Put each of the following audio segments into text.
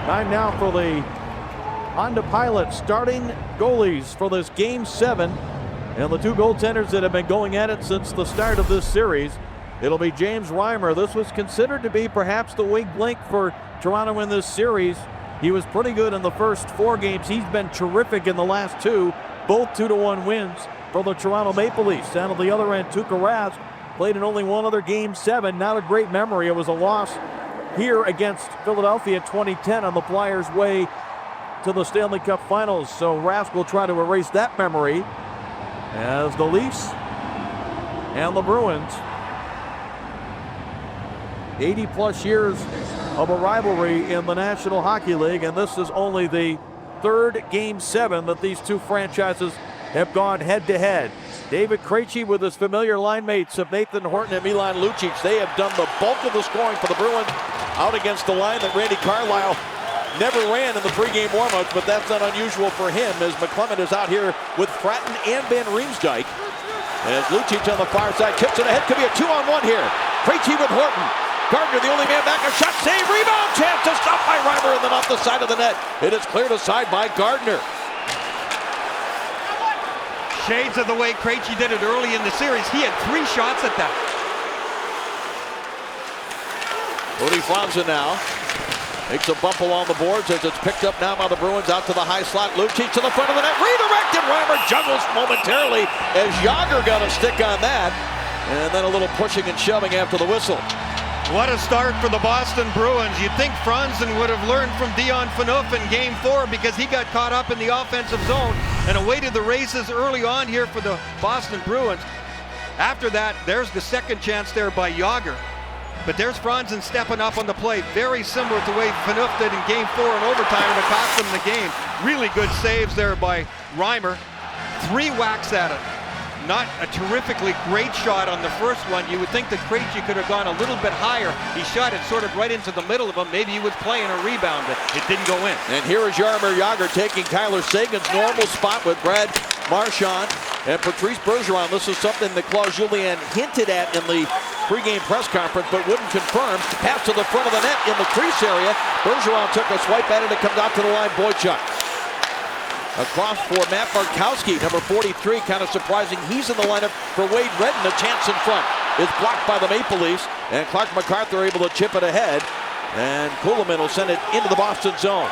Time now for the Honda Pilot starting goalies for this Game 7. And the two goaltenders that have been going at it since the start of this series. It'll be James Reimer. This was considered to be perhaps the weak link for Toronto in this series. He was pretty good in the first 4 games. He's been terrific in the last 2, both 2-1 wins for the Toronto Maple Leafs. Down on the other end, Tuukka Rask played in only one other Game 7. Not a great memory. It was a loss here against Philadelphia in 2010 on the Flyers' way to the Stanley Cup Finals. So Rask will try to erase that memory as the Leafs and the Bruins, 80-plus years of a rivalry in the National Hockey League, and this is only the 3rd Game 7 that these two franchises have gone head-to-head. David Krejci with his familiar line mates of Nathan Horton and Milan Lucic. They have done the bulk of the scoring for the Bruins out against the line that Randy Carlyle never ran in the pregame warmups, but that's not unusual for him as McClement is out here with Fratton and Van Riemsdyk. As Lucic on the far side chips it ahead, could be a 2-on-1 here. Krejci with Horton. Gardner, the only man back, a shot, save, rebound, chance to stop by Reimer, and then off the side of the net. It is cleared aside by Gardner. Shades of the way Krejci did it early in the series. He had 3 shots at that. Cody Franzen now makes a bump along the boards as it's picked up now by the Bruins out to the high slot. Lucic to the front of the net, redirected. Reimer juggles momentarily as Jagr got a stick on that. And then a little pushing and shoving after the whistle. What a start for the Boston Bruins. You'd think Franzen would have learned from Dion Phaneuf in Game 4 because he got caught up in the offensive zone and awaited the races early on here for the Boston Bruins. After that, there's the second chance there by Jagr. But there's Franzen stepping up on the play, very similar to the way Phaneuf did in Game 4 in overtime, and it cost them the game. Really good saves there by Reimer. 3 whacks at it. Not a terrifically great shot on the first one. You would think that Krejci could have gone a little bit higher. He shot it sort of right into the middle of him. Maybe he was playing a rebound, but it didn't go in. And here is Jaromir Jagr taking Tyler Seguin's normal spot with Brad Marchand and Patrice Bergeron. This is something that Claude Julien hinted at in the pregame press conference, but wouldn't confirm. Pass to the front of the net in the crease area. Bergeron took a swipe at it. It comes out to the line. Boychuk. Across for Matt Bartkowski, number 43, kind of surprising. He's in the lineup for Wade Redden. A chance in front is blocked by the Maple Leafs, and Clark MacArthur able to chip it ahead, and Kuhlman will send it into the Boston zone.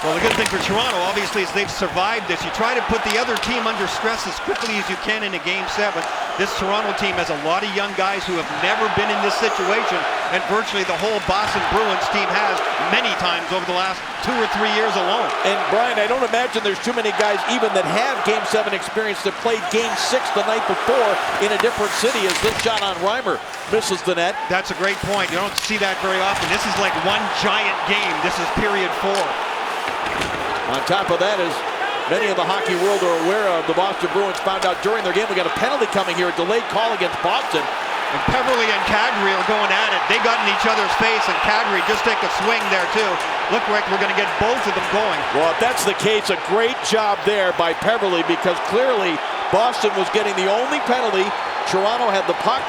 Well, the good thing for Toronto, obviously, is they've survived this. You try to put the other team under stress as quickly as you can in a Game 7. This Toronto team has a lot of young guys who have never been in this situation, and virtually the whole Boston Bruins team has many times over the last 2 or 3 years alone. And Brian, I don't imagine there's too many guys even that have Game 7 experience that played Game 6 the night before in a different city as this shot on Reimer misses the net. That's a great point. You don't see that very often. This is like one giant game. This is period 4. On top of that, as many of the hockey world are aware of, the Boston Bruins found out during their game we got a penalty coming here, a delayed call against Boston. And Peverley and Kadri are going at it. They got in each other's face, and Kadri just take a swing there too. Look like we're going to get both of them going. Well, if that's the case, a great job there by Peverley, because clearly Boston was getting the only penalty. Toronto had the puck.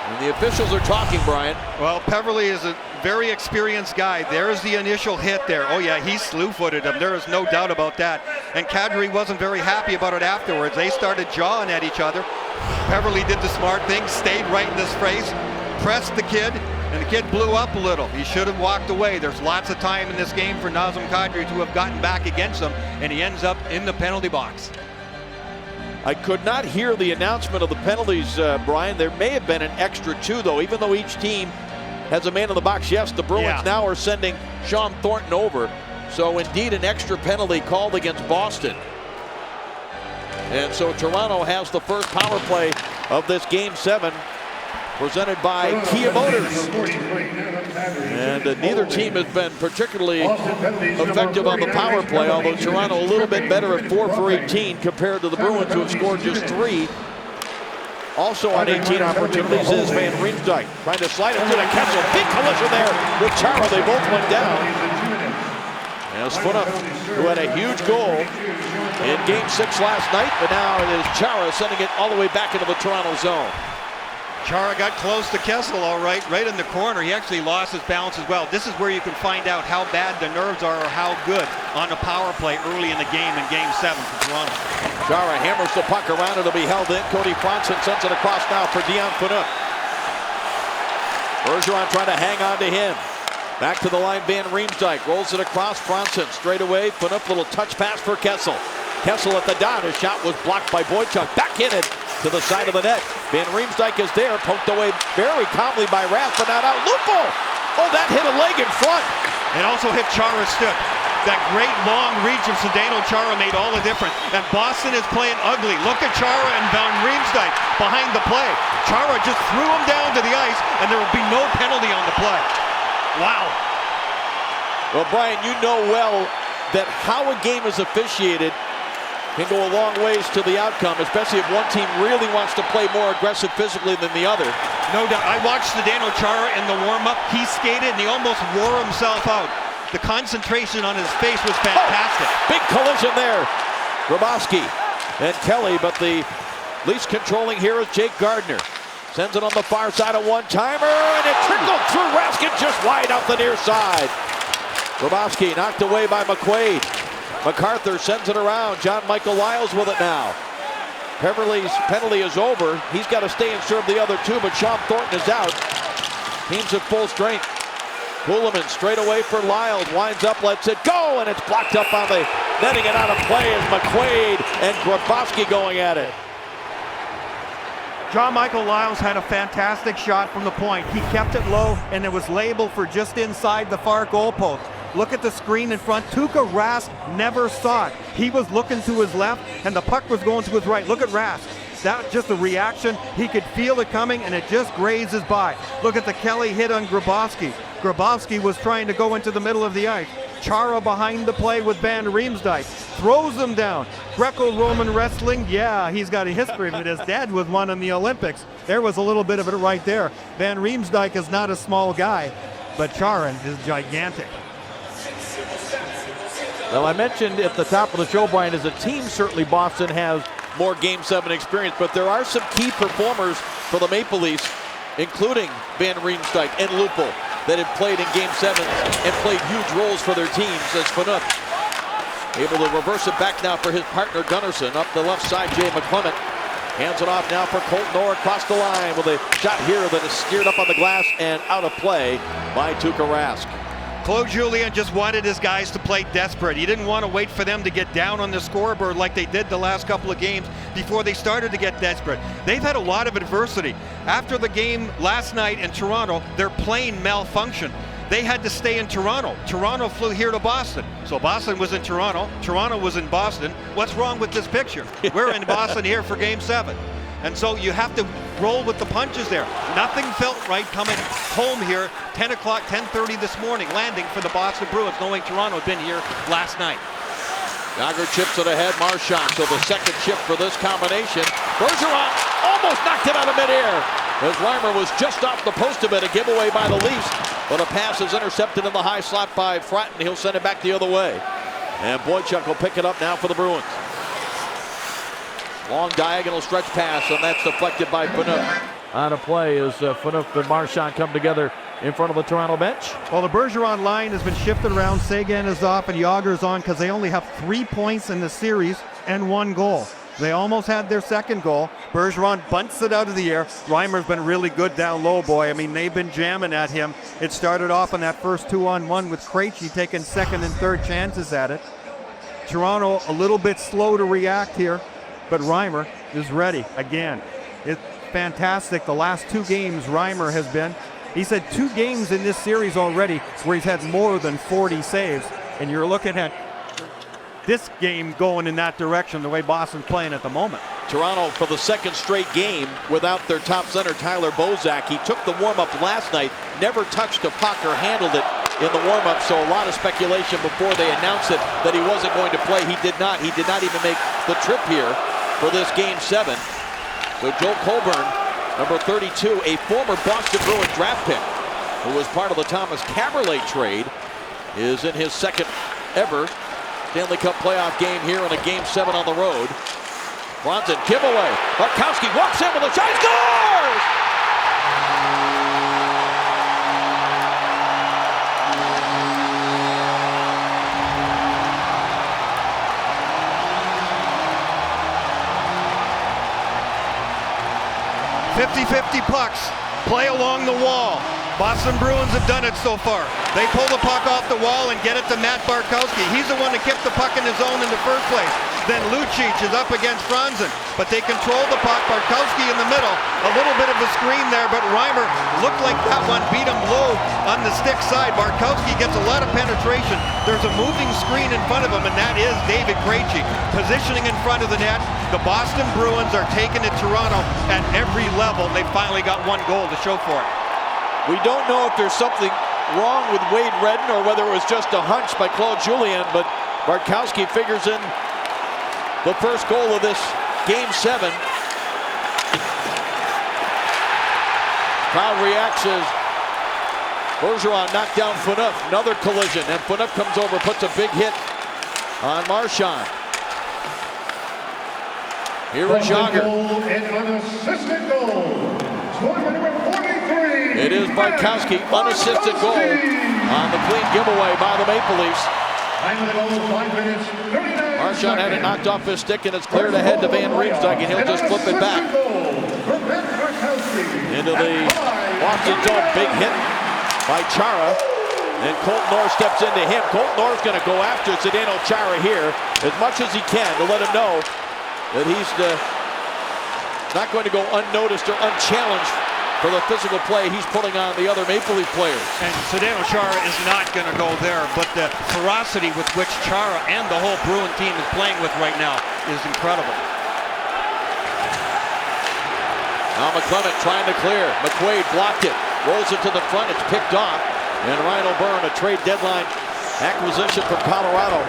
And the officials are talking, Brian. Well, Peverley is a very experienced guy. There's the initial hit there. Oh yeah, he slew-footed him. There is no doubt about that. And Kadri wasn't very happy about it afterwards. They started jawing at each other. Peverley did the smart thing, stayed right in his face, pressed the kid, and the kid blew up a little. He should have walked away. There's lots of time in this game for Nazem Kadri to have gotten back against him, and he ends up in the penalty box. I could not hear the announcement of the penalties, Brian. There may have been an extra 2, though, even though each team has a man in the box. Yes, the Bruins now are sending Sean Thornton over. So, indeed, an extra penalty called against Boston. And so Toronto has the first power play of this Game 7, presented by Kia Motors. And neither team has been particularly effective on the power play, although Toronto a little bit better at 4 for 18 compared to the Bruins, who have scored just 3. Also on 18 opportunities is Van Riemsdyk, trying to slide it to the Kessel. Big collision there with Chara. They both went down. As Phaneuf, who had a huge goal in Game 6 last night, but now it is Chara sending it all the way back into the Toronto zone. Chara got close to Kessel, all right in the corner. He actually lost his balance as well. This is where you can find out how bad the nerves are or how good on the power play early in the game in Game 7 for Toronto. Chara hammers the puck around. It'll be held in. Cody Franson sends it across now for Dion Phaneuf. Bergeron trying to hang on to him. Back to the line, Van Riemsdyk rolls it across. Franson straight away. Phaneuf, little touch pass for Kessel. Kessel at the dot. His shot was blocked by Boychuk. Back in it to the side of the net. Van Riemsdyk is there, poked away very calmly by Rath, but not out. Lupo! Oh, that hit a leg in front. It also hit Chara's stick. That great long reach of Zdeno Chara made all the difference. And Boston is playing ugly. Look at Chara and Van Riemsdyk behind the play. Chara just threw him down to the ice, and there will be no penalty on the play. Wow. Well, Brian, you know well that how a game is officiated can go a long ways to the outcome, especially if one team really wants to play more aggressive physically than the other. No doubt. I watched Zdeno Chara in the warm-up. He skated and he almost wore himself out. The concentration on his face was fantastic. Oh, big collision there. Grabowski and Kelly, but the least controlling here is Jake Gardiner. Sends it on the far side, a one-timer, and it trickled through Raskin just wide out the near side. Grabowski knocked away by McQuaid. MacArthur sends it around. John Michael Lyles with it now. Beverly's penalty is over. He's got to stay and serve the other two, but Sean Thornton is out. Team's at full strength. Kuhlman straight away for Lyles. Winds up, lets it go, and it's blocked up on the netting and out of play as McQuaid and Grabowski going at it. John Michael Lyles had a fantastic shot from the point. He kept it low, and it was labeled for just inside the far goalpost. Look at the screen in front. Tuukka Rask never saw it. He was looking to his left, and the puck was going to his right. Look at Rask. That just a reaction. He could feel it coming, and it just grazes by. Look at the Kelly hit on Grabowski. Grabowski was trying to go into the middle of the ice. Chara behind the play with Van Riemsdyk. Throws him down. Greco-Roman wrestling, yeah, he's got a history of it. His dad was one in the Olympics. There was a little bit of it right there. Van Riemsdyk is not a small guy, but Chara is gigantic. Well, I mentioned at the top of the show, Brian, as a team, certainly Boston has more Game 7 experience, but there are some key performers for the Maple Leafs, including Van Riemsdyk and Lupo, that have played in Game 7 and played huge roles for their teams, as Phaneuf able to reverse it back now for his partner Gunnarsson. Up the left side, Jay McClement hands it off now for Colton Orr across the line with a shot here that is steered up on the glass and out of play by Tuukka Rask. Claude Julien just wanted his guys to play desperate. He didn't want to wait for them to get down on the scoreboard like they did the last couple of games before they started to get desperate. They've had a lot of adversity. After the game last night in Toronto, their plane malfunctioned. They had to stay in Toronto. Toronto flew here to Boston. So Boston was in Toronto. Toronto was in Boston. What's wrong with this picture? We're in Boston here for Game 7. And so you have to roll with the punches there. Nothing felt right coming home here, 10 o'clock, 10:30 this morning, landing for the Boston Bruins, knowing Toronto had been here last night. Yager chips it ahead, Marchand, so the second chip for this combination. Bergeron almost knocked it out of midair as Reimer was just off the post a bit, a giveaway by the Leafs, but a pass is intercepted in the high slot by Fratton. He'll send it back the other way. And Boychuk will pick it up now for the Bruins. Long diagonal stretch pass, and that's deflected by Phaneuf. On a play as Phaneuf and Marchand come together in front of the Toronto bench. Well, the Bergeron line has been shifted around. Seguin is off and Yager's on because they only have 3 points in the series and 1 goal. They almost had their second goal. Bergeron bunts it out of the air. Reimer's been really good down low, boy. I mean, they've been jamming at him. It started off on that first 2-on-1 with Krejci taking second and third chances at it. Toronto a little bit slow to react here, but Reimer is ready again. It's fantastic. The last 2 games Reimer has been. He's had 2 games in this series already where he's had more than 40 saves. And you're looking at this game going in that direction, the way Boston's playing at the moment. Toronto for the second straight game without their top center, Tyler Bozak. He took the warm-up last night, never touched a puck or handled it in the warm-up, so a lot of speculation before they announced it that he wasn't going to play. He did not. He did not even make the trip here for this Game 7. So Joel Colburn, number 32, a former Boston Bruins draft pick who was part of the Thomas Kaberle trade, is in his second ever Stanley Cup playoff game here in a Game 7 on the road. Franson giveaway. Bartkowski walks in with a shot, scores! 50-50 pucks. Play along the wall. Boston Bruins have done it so far. They pull the puck off the wall and get it to Matt Bartkowski. He's the one that kept the puck in his zone in the first place. Then Lucic is up against Franzen, but they control the puck. Bartkowski in the middle. A little bit of a screen there, but Reimer looked like that one beat him low on the stick side. Bartkowski gets a lot of penetration. There's a moving screen in front of him, and that is David Krejci. Positioning in front of the net. The Boston Bruins are taking it Toronto at every level. They finally got one goal to show for it. We don't know if there's something wrong with Wade Redden or whether it was just a hunch by Claude Julien, but Bartkowski figures in the first goal of this Game 7. Crowd reacts as Bergeron knocked down Phaneuf. Another collision, and Phaneuf comes over, puts a big hit on Marchand. Here is Jagr. Unassisted goal. Scoring number 43. It is Bartkowski, unassisted goal on the clean giveaway by the Maple Leafs. Time of the goal, 5 minutes, 39 Marchand had it knocked off his stick, and it's cleared ahead to Van Riemsdyk, and he'll just flip it back into the Boston zone. Big hit by Chara, and Colton Orr steps into him. Colton Orr's going to go after Zdeno Chara here as much as he can to let him know that he's not going to go unnoticed or unchallenged for the physical play he's putting on the other Maple Leaf players. And Zdeno Chara is not going to go there, but the ferocity with which Chara and the whole Bruin team is playing with right now is incredible. Now McClement trying to clear. McQuaid blocked it, rolls it to the front, it's picked off. And Ryan O'Byrne, a trade deadline acquisition from Colorado,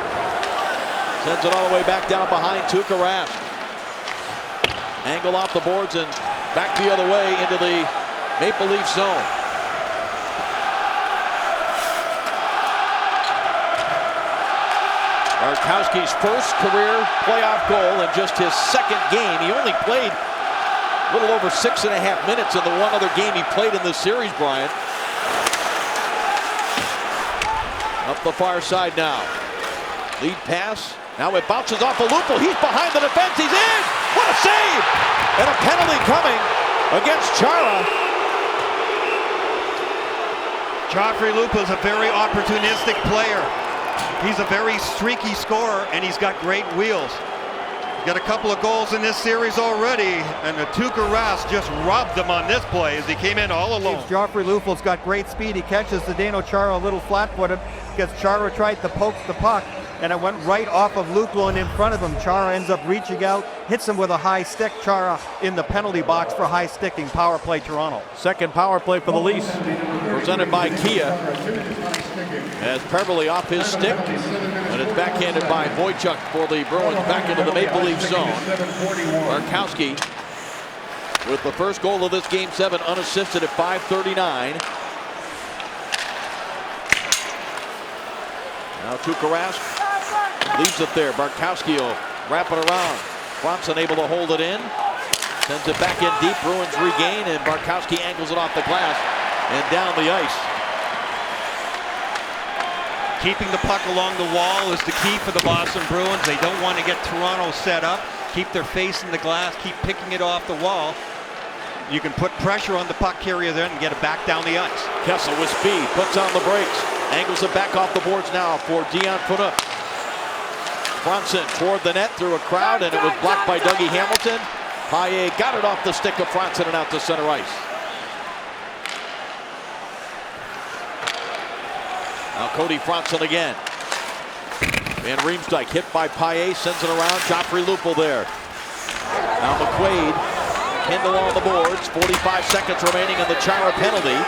sends it all the way back down behind Tuukka Rask. Angle off the boards and back the other way into the Maple Leaf zone. Bartkowski's first career playoff goal in just his second game. He only played a little over 6.5 minutes in the one other game he played in this series, Brian. Up the far side now. Lead pass. Now it bounces off a Lupul. He's behind the defense. He's in. What a save! And a penalty coming against Chara. Joffrey Lupul is a very opportunistic player. He's a very streaky scorer, and he's got great wheels. Got a couple of goals in this series already, and Tuukka Rask just robbed him on this play as he came in all alone. Joffrey Lupul's got great speed. He catches Zdeno Chara a little flat-footed because Chara tried to poke the puck, and it went right off of Lupul and in front of him. Chara ends up reaching out, hits him with a high stick. Chara in the penalty box for high sticking. Power play Toronto. Second power play for the Leafs, presented by Kia. As Peverley off his stick, and it's backhanded by Wojciech for the Bruins back into the Maple Leaf zone. Bartkowski with the first goal of this Game 7 unassisted at 5:39. Now Tuukka Rask leaves it there. Bartkowski will wrap it around. Franzen able to hold it in. Sends it back in deep. Bruins regain, and Bartkowski angles it off the glass and down the ice. Keeping the puck along the wall is the key for the Boston Bruins. They don't want to get Toronto set up. Keep their face in the glass. Keep picking it off the wall. You can put pressure on the puck carrier then and get it back down the ice. Kessel with speed, puts on the brakes. Angles it back off the boards now for Dion Phaneuf. Franzen toward the net through a crowd, and it was blocked by Dougie Hamilton. Paille got it off the stick of Franzen and out to center ice. Now Cody Franzen again. Van Riemsdyk hit by Paille, sends it around. Joffrey Lupul there. Now McQuaid, Kendall on the boards. 45 seconds remaining in the Chara penalty.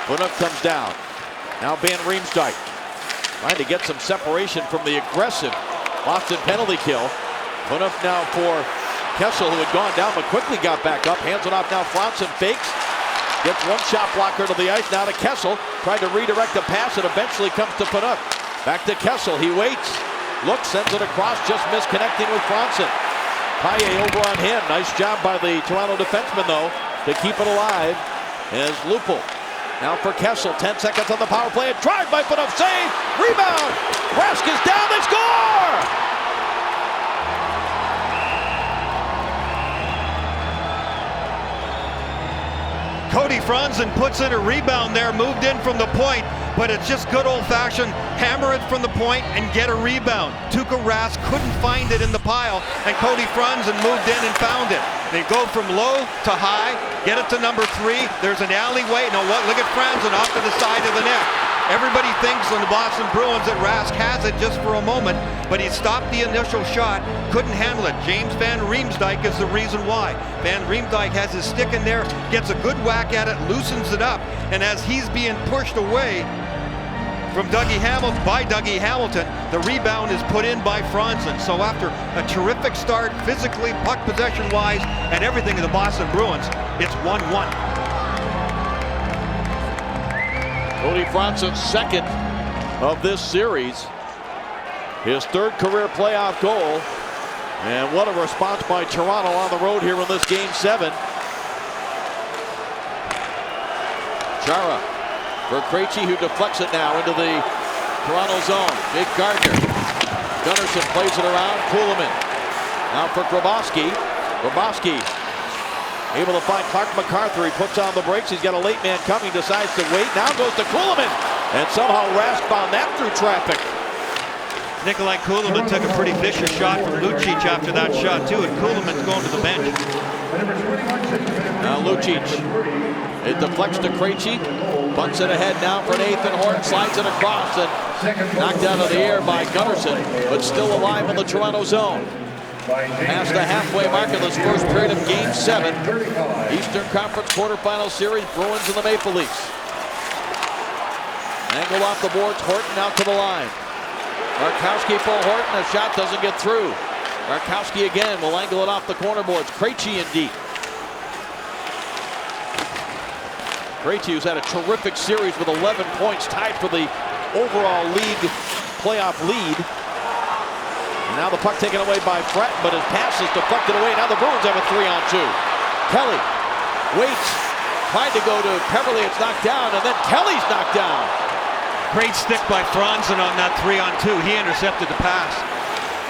Phaneuf comes down. Now Van Riemsdyk trying to get some separation from the aggressive Boston penalty kill. Phaneuf now for Kessel, who had gone down but quickly got back up. Hands it off now. Franzen fakes. Gets one shot blocker to the ice. Now to Kessel. Tried to redirect the pass. It eventually comes to Phaneuf. Back to Kessel. He waits. Looks. Sends it across. Just misconnecting with Franzen. Paille over on him. Nice job by the Toronto defenseman, though, to keep it alive. As Lupul. Now for Kessel. 10 seconds on the power play. A drive by Phaneuf. Save. Rebound. Rask is down. They score! Cody Franzen puts in a rebound there, moved in from the point, but it's just good old-fashioned hammer it from the point and get a rebound. Tuukka Rask couldn't find it in the pile, and Cody Franzen moved in and found it. They go from low to high, get it to number 3. There's an alleyway. Now look at Franzen off to the side of the net. Everybody thinks on the Boston Bruins that Rask has it just for a moment, but he stopped the initial shot, couldn't handle it. James Van Riemsdyk is the reason why. Van Riemsdyk has his stick in there, gets a good whack at it, loosens it up, and as he's being pushed away from Dougie Hamilton, the rebound is put in by Franzen. So after a terrific start, physically, puck possession-wise, and everything of the Boston Bruins, it's 1-1. Cody Franzen's second of this series. His third career playoff goal. And what a response by Toronto on the road here in this Game 7. Chara for Krejci, who deflects it now into the Toronto zone. Big Gardner. Gunnarsson plays it around. Kuhlman. Now for Grabowski. Grabowski able to find Clark MacArthur. He puts on the brakes. He's got a late man coming. Decides to wait. Now goes to Kuhlman. And somehow Rask found that through traffic. Nikolai Kuhlman took a pretty vicious shot from Lucic after that shot too, and Kuhlman's going to the bench. Now Lucic. It deflects to Krejci. Bunts it ahead now for Nathan Horton. Slides it across and knocked out of the air by Gunnarsson, but still alive in the Toronto zone. Past the halfway mark of this first period of Game 7. Eastern Conference quarterfinal series, Bruins and the Maple Leafs. Angle off the boards, Horton out to the line. Markowski for Horton, a shot doesn't get through. Markowski again will angle it off the corner boards. Krejci in deep. Krejci, who's had a terrific series with 11 points, tied for the overall league playoff lead. And now the puck taken away by Fretton, but his pass is deflected away. Now the Bruins have a 3-on-2. Kelly waits, tried to go to Peverley, it's knocked down, and then Kelly's knocked down. Great stick by Franzen on that 3-on-2. He intercepted the pass.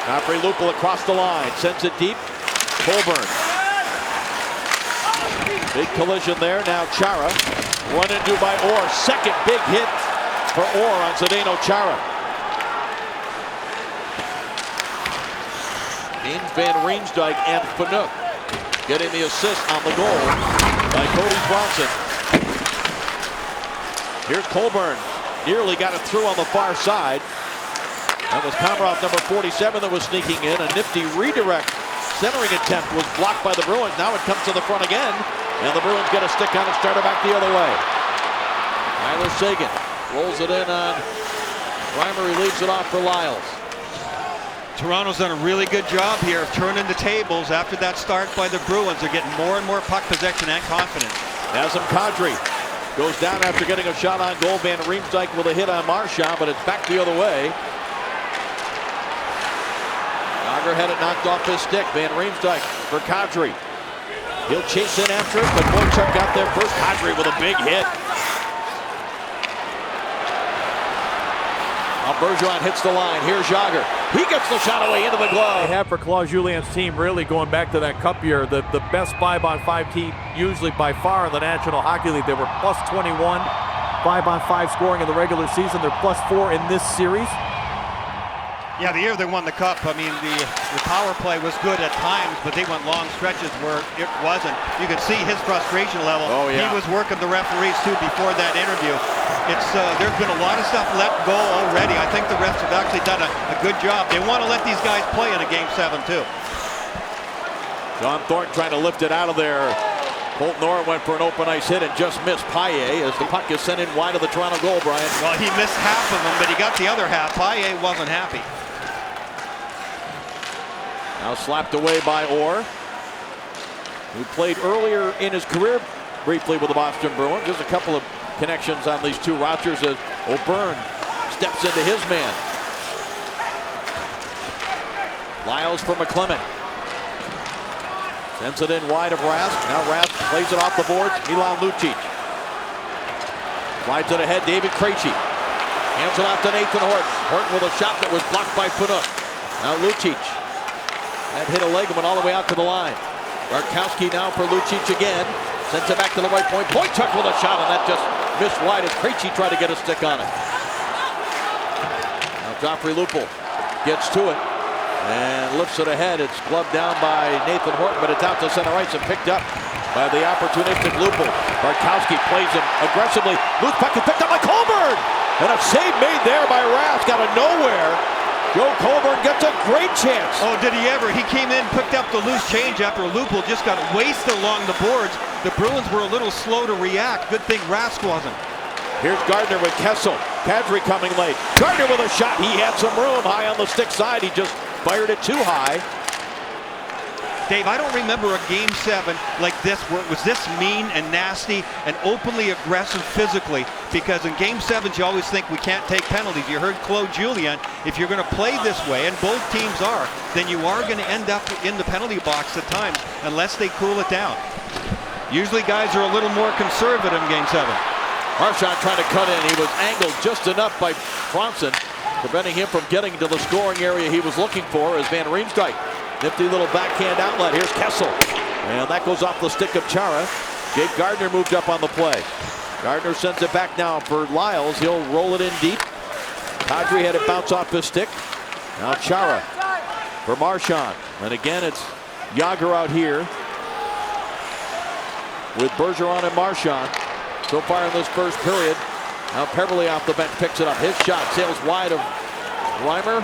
Godfrey Lupul across the line, sends it deep. Colburn. Big collision there. Now Chara run into by Orr. Second big hit for Orr on Zdeno Chara. James Van Riemsdyk and Fanuk getting the assist on the goal by Cody Franzen. Here's Colburn. Nearly got it through on the far side. That was Komarov, number 47, that was sneaking in. A nifty redirect centering attempt was blocked by the Bruins. Now it comes to the front again. And the Bruins get a stick on it, started back the other way. Tyler Seguin rolls it in on Reimer. He leaves it off for Lyles. Toronto's done a really good job here of turning the tables after that start by the Bruins. They're getting more and more puck possession and confidence. Nazem Kadri goes down after getting a shot on goal. Van Riemsdyk with a hit on Marchand, but it's back the other way. Yager had it knocked off his stick. Van Riemsdyk for Kadri. He'll chase in after it, but Boychuk got there first. Kadri with a big hit. Now Bergeron hits the line. Here's Yager. He gets the shot away into the glove. They have for Claude Julien's team, really going back to that Cup year, the best 5-on-5 team usually by far in the National Hockey League. They were plus 21, 5-on-5 scoring in the regular season. They're plus 4 in this series. Yeah, the year they won the Cup, I mean, the power play was good at times, but they went long stretches where it wasn't. You could see his frustration level. Oh, yeah. He was working the referees, too, before that interview. There's been a lot of stuff let go already. I think the refs have actually done a good job. They want to let these guys play in a Game 7, too. John Thornton trying to lift it out of there. Colton Orr went for an open ice hit and just missed Paille as the puck is sent in wide of the Toronto goal, Brian. Well, he missed half of them, but he got the other half. Paille wasn't happy. Now slapped away by Orr, who played earlier in his career briefly with the Boston Bruins. There's a couple of connections on these two rosters as O'Byrne steps into his man. Lyles for McClement. Sends it in wide of Rask. Now Rask plays it off the boards. Milan Lucic. Slides it ahead. David Krejci. Hands it off to Nathan Horton. Horton with a shot that was blocked by Fanuk. Now Lucic. That hit a leg and went all the way out to the line. Markowski now for Lucic again. Sends it back to the right point. Boychuk with a shot, and that just missed wide as Krejci tried to get a stick on it. Now Joffrey Lupul gets to it and lifts it ahead. It's gloved down by Nathan Horton, but it's out to center ice and picked up by the opportunistic Lupul. Bartkowski plays him aggressively. Loose puck is picked up by Colborne. And a save made there by Rask out of nowhere. Joe Colborne gets a great chance. Oh, did he ever? He came in, picked up the loose change after Lupul just got wasted along the boards. The Bruins were a little slow to react. Good thing Rask wasn't. Here's Gardner with Kessel. Kadri coming late. Gardner with a shot. He had some room high on the stick side. He just fired it too high. Dave, I don't remember a Game 7 like this where it was this mean and nasty and openly aggressive physically, because in Game 7s you always think we can't take penalties. You heard Claude Julien, if you're going to play this way, and both teams are, then you are going to end up in the penalty box at times unless they cool it down. Usually guys are a little more conservative in Game 7. Marchand trying to cut in. He was angled just enough by Franson, preventing him from getting to the scoring area he was looking for as Van Riemsdyk. Nifty little backhand outlet. Here's Kessel. And that goes off the stick of Chara. Jake Gardner moved up on the play. Gardner sends it back now for Lyles. He'll roll it in deep. Kadri had it bounce off his stick. Now Chara for Marchand. And again, it's Jágr out here with Bergeron and Marchand. So far in this first period. Now Peverley off the bench picks it up. His shot sails wide of Reimer.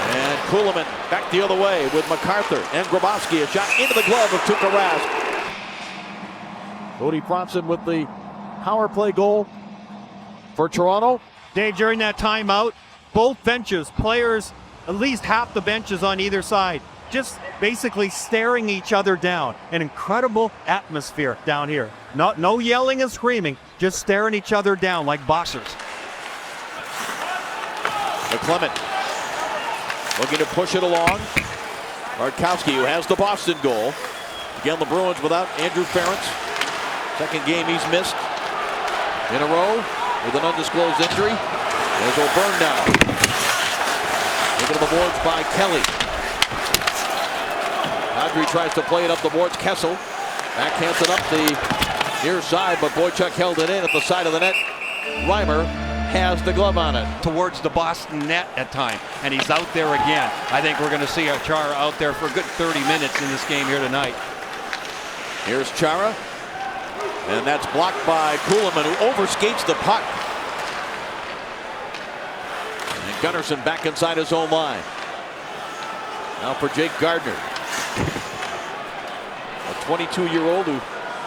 And Kuhlman back the other way with MacArthur and Grabowski. A shot into the glove of Tuukka Rask. Cody Franson with the power play goal for Toronto. Dave, during that timeout, both benches, players, at least half the benches on either side, just basically staring each other down. An incredible atmosphere down here. No yelling and screaming, just staring each other down like boxers. McClement looking to push it along. Bartkowski, who has the Boston goal. Again, the Bruins without Andrew Ference. Second game he's missed in a row with an undisclosed injury. There's O'Byrne now. Taken to the boards by Kelly. Kadri tries to play it up the boards. Kessel backhands it up the near side, but Boychuk held it in at the side of the net. Reimer has the glove on it. Towards the Boston net at time, and he's out there again. I think we're going to see Chara out there for a good 30 minutes in this game here tonight. Here's Chara, and that's blocked by Kuhlman, who overskates the puck. And Gunnarsson back inside his own line. Now for Jake Gardner, a 22-year-old who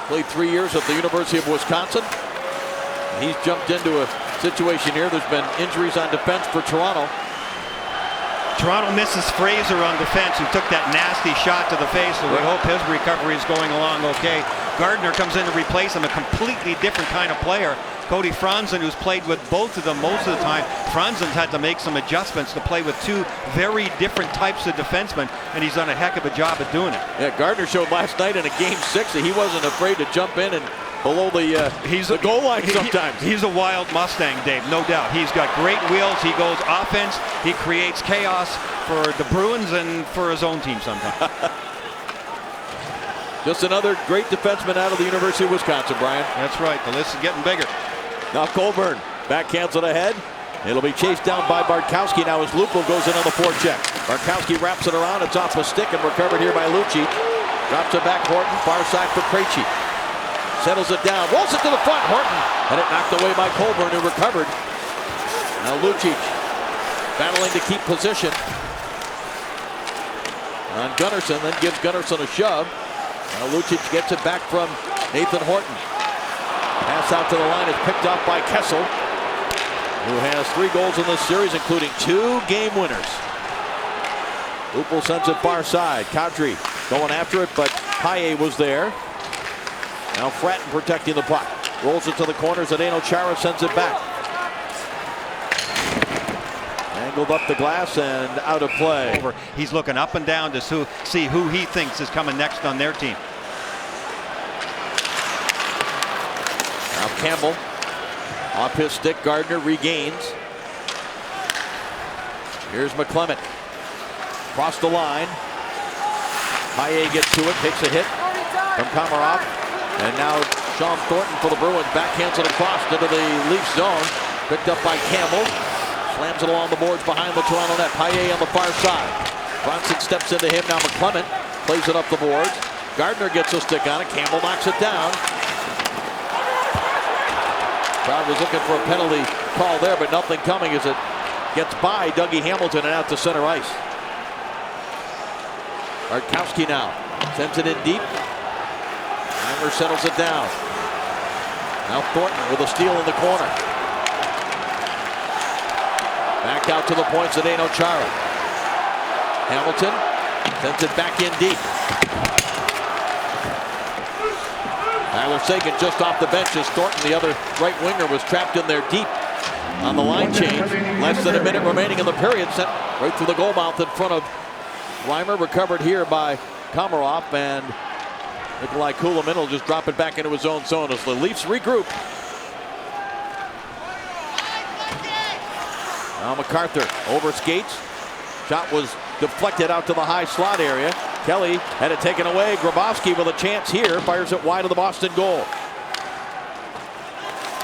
played 3 years at the University of Wisconsin. He's jumped into a situation here. There's been injuries on defense for Toronto. Toronto misses Fraser on defense, who took that nasty shot to the face, so we hope his recovery is going along okay. Gardner comes in to replace him, a completely different kind of player. Cody Franson, who's played with both of them most of the time. Franzen's had to make some adjustments to play with two very different types of defensemen, and he's done a heck of a job at doing it. Yeah, Gardner showed last night in a Game 6 that he wasn't afraid to jump in and below the goal line sometimes. He's a wild Mustang, Dave, no doubt. He's got great wheels. He goes offense. He creates chaos for the Bruins and for his own team sometimes. Just another great defenseman out of the University of Wisconsin, Brian. That's right. The list is getting bigger. Now Colborne backhands it ahead. It'll be chased down by Bartkowski now as Lupul goes in on the forecheck. Bartkowski wraps it around. It's off a stick and recovered here by Lucic. Drops it back Horton. Far side for Krejci. Settles it down. Rolls it to the front. Horton. And it knocked away by Colborne, who recovered. Now Lucic battling to keep position on Gunnarsson. Then gives Gunnarsson a shove. Now Lucic gets it back from Nathan Horton. Pass out to the line is picked off by Kessel, who has 3 goals in this series, including 2 game winners. Lupul sends it far side. Kadri going after it, but Paille was there. Now Fratton protecting the puck. Rolls it to the corners. Zdeno Chara sends it back. Angled up the glass and out of play. He's looking up and down to see who he thinks is coming next on their team. Now Campbell off his stick. Gardner regains. Here's McClement. Across the line. Paille gets to it, takes a hit from Komarov. And now Sean Thornton for the Bruins backhands it across into the Leaf zone. Picked up by Campbell. Slams it along the boards behind the Toronto net. Paille on the far side. Bronson steps into him. Now McClement plays it up the boards. Gardner gets a stick on it. Campbell knocks it down. Crowd was looking for a penalty call there, but nothing coming as it gets by Dougie Hamilton and out to center ice. Bartkowski now sends it in deep. Reimer settles it down. Now Thornton with a steal in the corner. Back out to the point, Zdeno Chara. Hamilton sends it back in deep. Tyler Seguin just off the bench as Thornton, the other right winger, was trapped in there deep on the line change. Less than a minute remaining in the period. Sent right through the goal mouth in front of Reimer. Recovered here by Komarov, and Nikolai Kulemin will just drop it back into his own zone as the Leafs regroup. Now MacArthur over skates. Shot was deflected out to the high slot area. Kelly had it taken away. Grabowski with a chance here. Fires it wide of the Boston goal.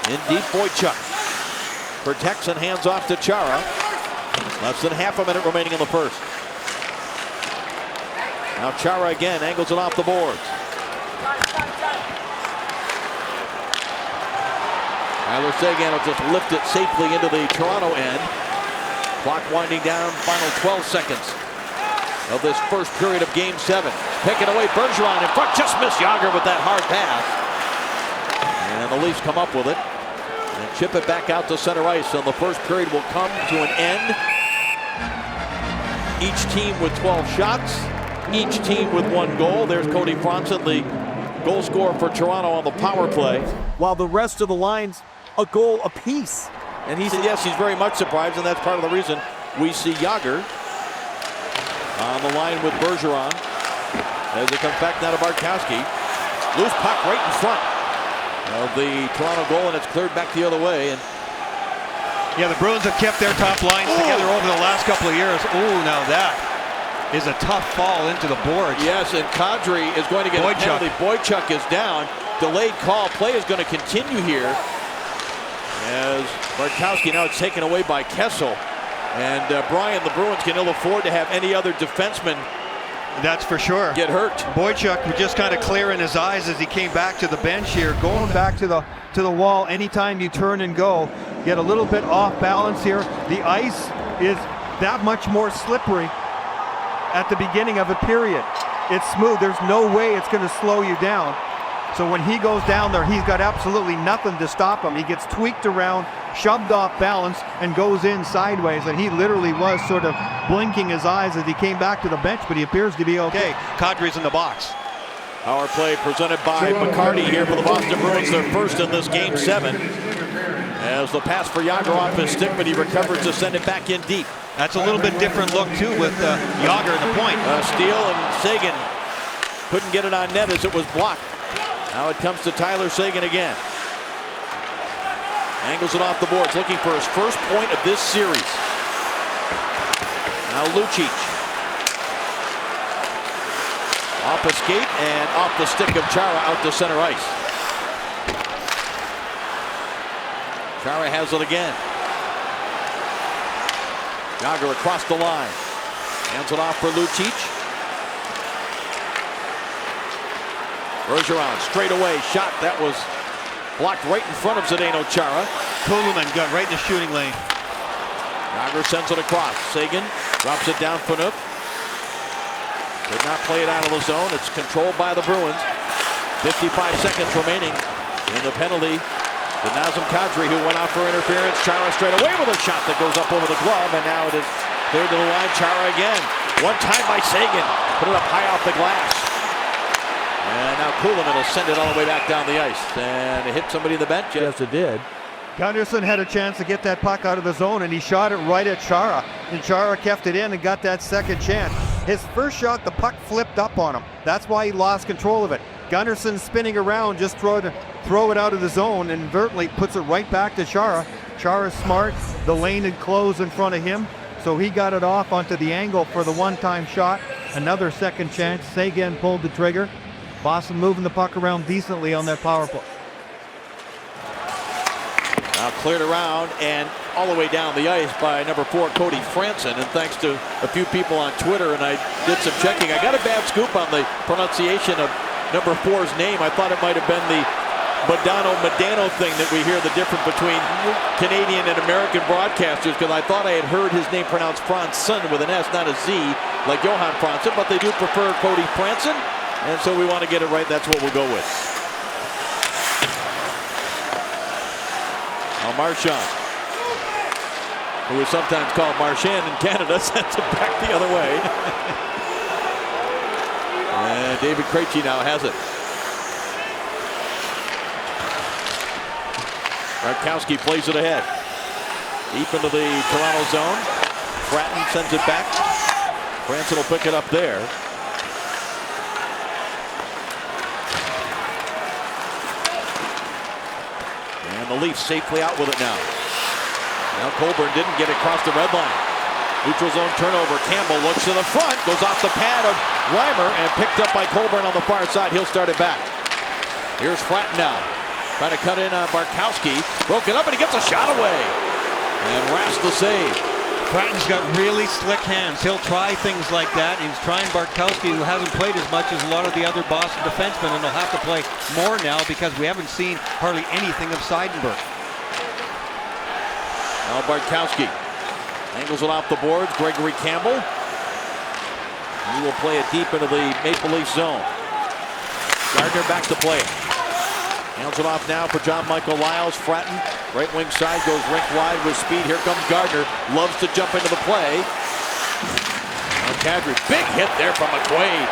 In deep, Boychuk protects and hands off to Chara. Less than half a minute remaining in the first. Now Chara again angles it off the boards. Tyler Seguin will just lift it safely into the Toronto end. Clock winding down, final 12 seconds of this first period of Game 7. Taken away, Bergeron in front, just missed Jagr with that hard pass. And the Leafs come up with it and chip it back out to center ice. So the first period will come to an end. Each team with 12 shots, each team with 1 goal. There's Cody Franson, the goal scorer for Toronto on the power play. While the rest of the lines a goal apiece. And he said, yes, he's very much surprised, and that's part of the reason we see Jagr on the line with Bergeron as it comes back now to Bartkowski. Loose puck right in front of the Toronto goal, and it's cleared back the other way. And yeah, the Bruins have kept their top lines together over the last couple of years. Ooh, now that is a tough fall into the boards. Yes, and Kadri is going to get a penalty. Boychuk is down. Delayed call. Play is going to continue here as Bartkowski, now it's taken away by Kessel. And Brian, the Bruins can ill afford to have any other defenseman, that's for sure, get hurt. Boychuk was just kind of clearing his eyes as he came back to the bench here. Going back to the wall anytime you turn and go. Get a little bit off balance here. The ice is that much more slippery at the beginning of a period. It's smooth. There's no way it's going to slow you down. So when he goes down there, he's got absolutely nothing to stop him. He gets tweaked around, shoved off balance, and goes in sideways. And he literally was sort of blinking his eyes as he came back to the bench, but he appears to be okay. Kadri's in the box. Power play presented by McCarty here for the Boston Bruins. Their first in this Game 7. As the pass for Jagr off his stick, but he recovers to send it back in deep. That's a little bit different look, too, with Jagr in the point. Steele and Seguin couldn't get it on net as it was blocked. Now it comes to Tyler Seguin again. Angles it off the boards, looking for his first point of this series. Now Lucic. Off a skate and off the stick of Chara out to center ice. Chara has it again. Jagr across the line. Hands it off for Lucic. Bergeron straight away shot that was blocked right in front of Zdeno Chara. Kulemin got right in the shooting lane. Jagr sends it across. Seguin drops it down for Nook. Did not play it out of the zone. It's controlled by the Bruins. 55 seconds remaining in the penalty to Nazem Kadri, who went out for interference. Chara straight away with a shot that goes up over the glove, and now it is cleared to the line. Chara again. One time by Seguin. Put it up high off the glass. And now Kulemin will send it all the way back down the ice. And it hit somebody in the bench. Yes, it did. Gunnarsson had a chance to get that puck out of the zone, and he shot it right at Chara. And Chara kept it in and got that second chance. His first shot, the puck flipped up on him. That's why he lost control of it. Gunnarsson spinning around, just throw it out of the zone, and inadvertently puts it right back to Chara. Chara's smart. The lane had closed in front of him, so he got it off onto the angle for the one-time shot. Another second chance. Seguin pulled the trigger. Boston moving the puck around decently on that power play. Now cleared around and all the way down the ice by number 4, Cody Franson. And thanks to a few people on Twitter, and I did some checking, I got a bad scoop on the pronunciation of number 4's name. I thought it might have been the Modano thing that we hear the difference between Canadian and American broadcasters, because I thought I had heard his name pronounced Franson with an S, not a Z, like Johan Franson, but they do prefer Cody Franson, and so we want to get it right. That's what we'll go with. Now Marchand, who is sometimes called Marchand in Canada, sends it back the other way. And David Krejci now has it. Bartkowski plays it ahead. Deep into the Toronto zone. Fratton sends it back. Franson will pick it up there. And the Leafs safely out with it now. Now Colburn didn't get across the red line. Neutral zone turnover. Campbell looks to the front. Goes off the pad of Reimer and picked up by Colburn on the far side. He'll start it back. Here's Fratton now. Trying to cut in on Bartkowski. Broken up and he gets a shot away. And Rask the save. Fratton's got really slick hands. He'll try things like that. He's trying Bartkowski, who hasn't played as much as a lot of the other Boston defensemen, and they'll have to play more now because we haven't seen hardly anything of Seidenberg. Now Bartkowski angles it off the boards. Gregory Campbell. He will play it deep into the Maple Leaf zone. Gardner back to play it. Hands it off now for John Michael Lyles. Fratton, right wing side, goes rink wide with speed. Here comes Gardner. Loves to jump into the play. Now Kadri, big hit there from McQuaid.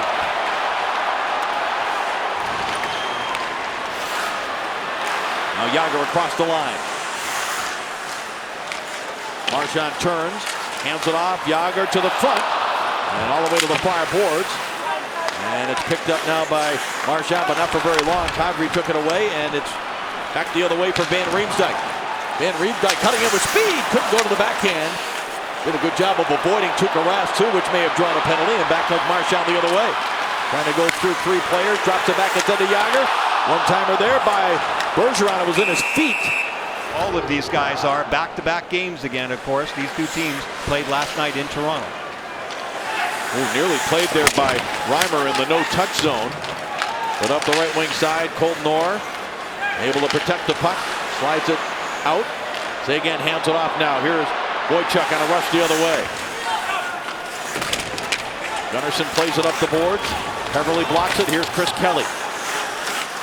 Now Jagr across the line. Marchand turns, hands it off. Jagr to the front, and all the way to the far boards. And it's picked up now by Marchand, but not for very long. Kadri took it away, and it's back the other way for Van Riemsdyk. Van Riemsdyk cutting it with speed. Couldn't go to the backhand. Did a good job of avoiding Tuukka Rask, too, which may have drawn a penalty. And back comes Marchand the other way. Trying to go through 3 players. Drops it back instead of Jagr. One-timer there by Bergeron. It was in his feet. All of these guys are back-to-back games again, of course. These two teams played last night in Toronto. Nearly played there by Reimer in the no-touch zone. But up the right wing side, Colton Orr able to protect the puck. Slides it out. Seguin hands it off now. Here's Boychuk on a rush the other way. Gunnarsson plays it up the boards. Peverley blocks it. Here's Chris Kelly.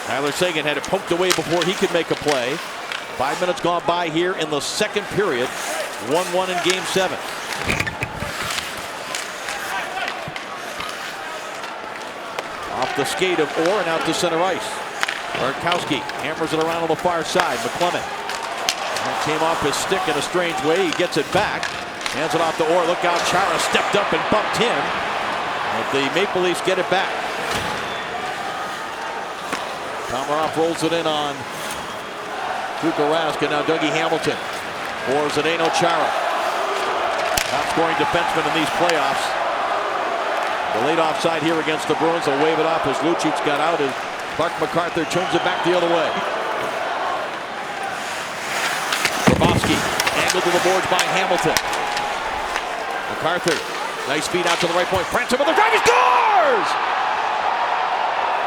Tyler Seguin had it poked away before he could make a play. 5 minutes gone by here in the second period. 1-1 in Game 7. Off the skate of Orr and out to center ice. Bartkowski hammers it around on the far side. McClement. That came off his stick in a strange way. He gets it back. Hands it off to Orr. Look out, Chara stepped up and bumped him. But the Maple Leafs get it back. Komarov rolls it in on Tuukka Rask, and now Dougie Hamilton. For Zdeno Chara. Top scoring defenseman in these playoffs. The late offside here against the Bruins. They'll wave it off as Lucic got out as Clark MacArthur turns it back the other way. Grabowski angled to the boards by Hamilton. MacArthur, nice speed out to the right point. Franson with the drive, he scores!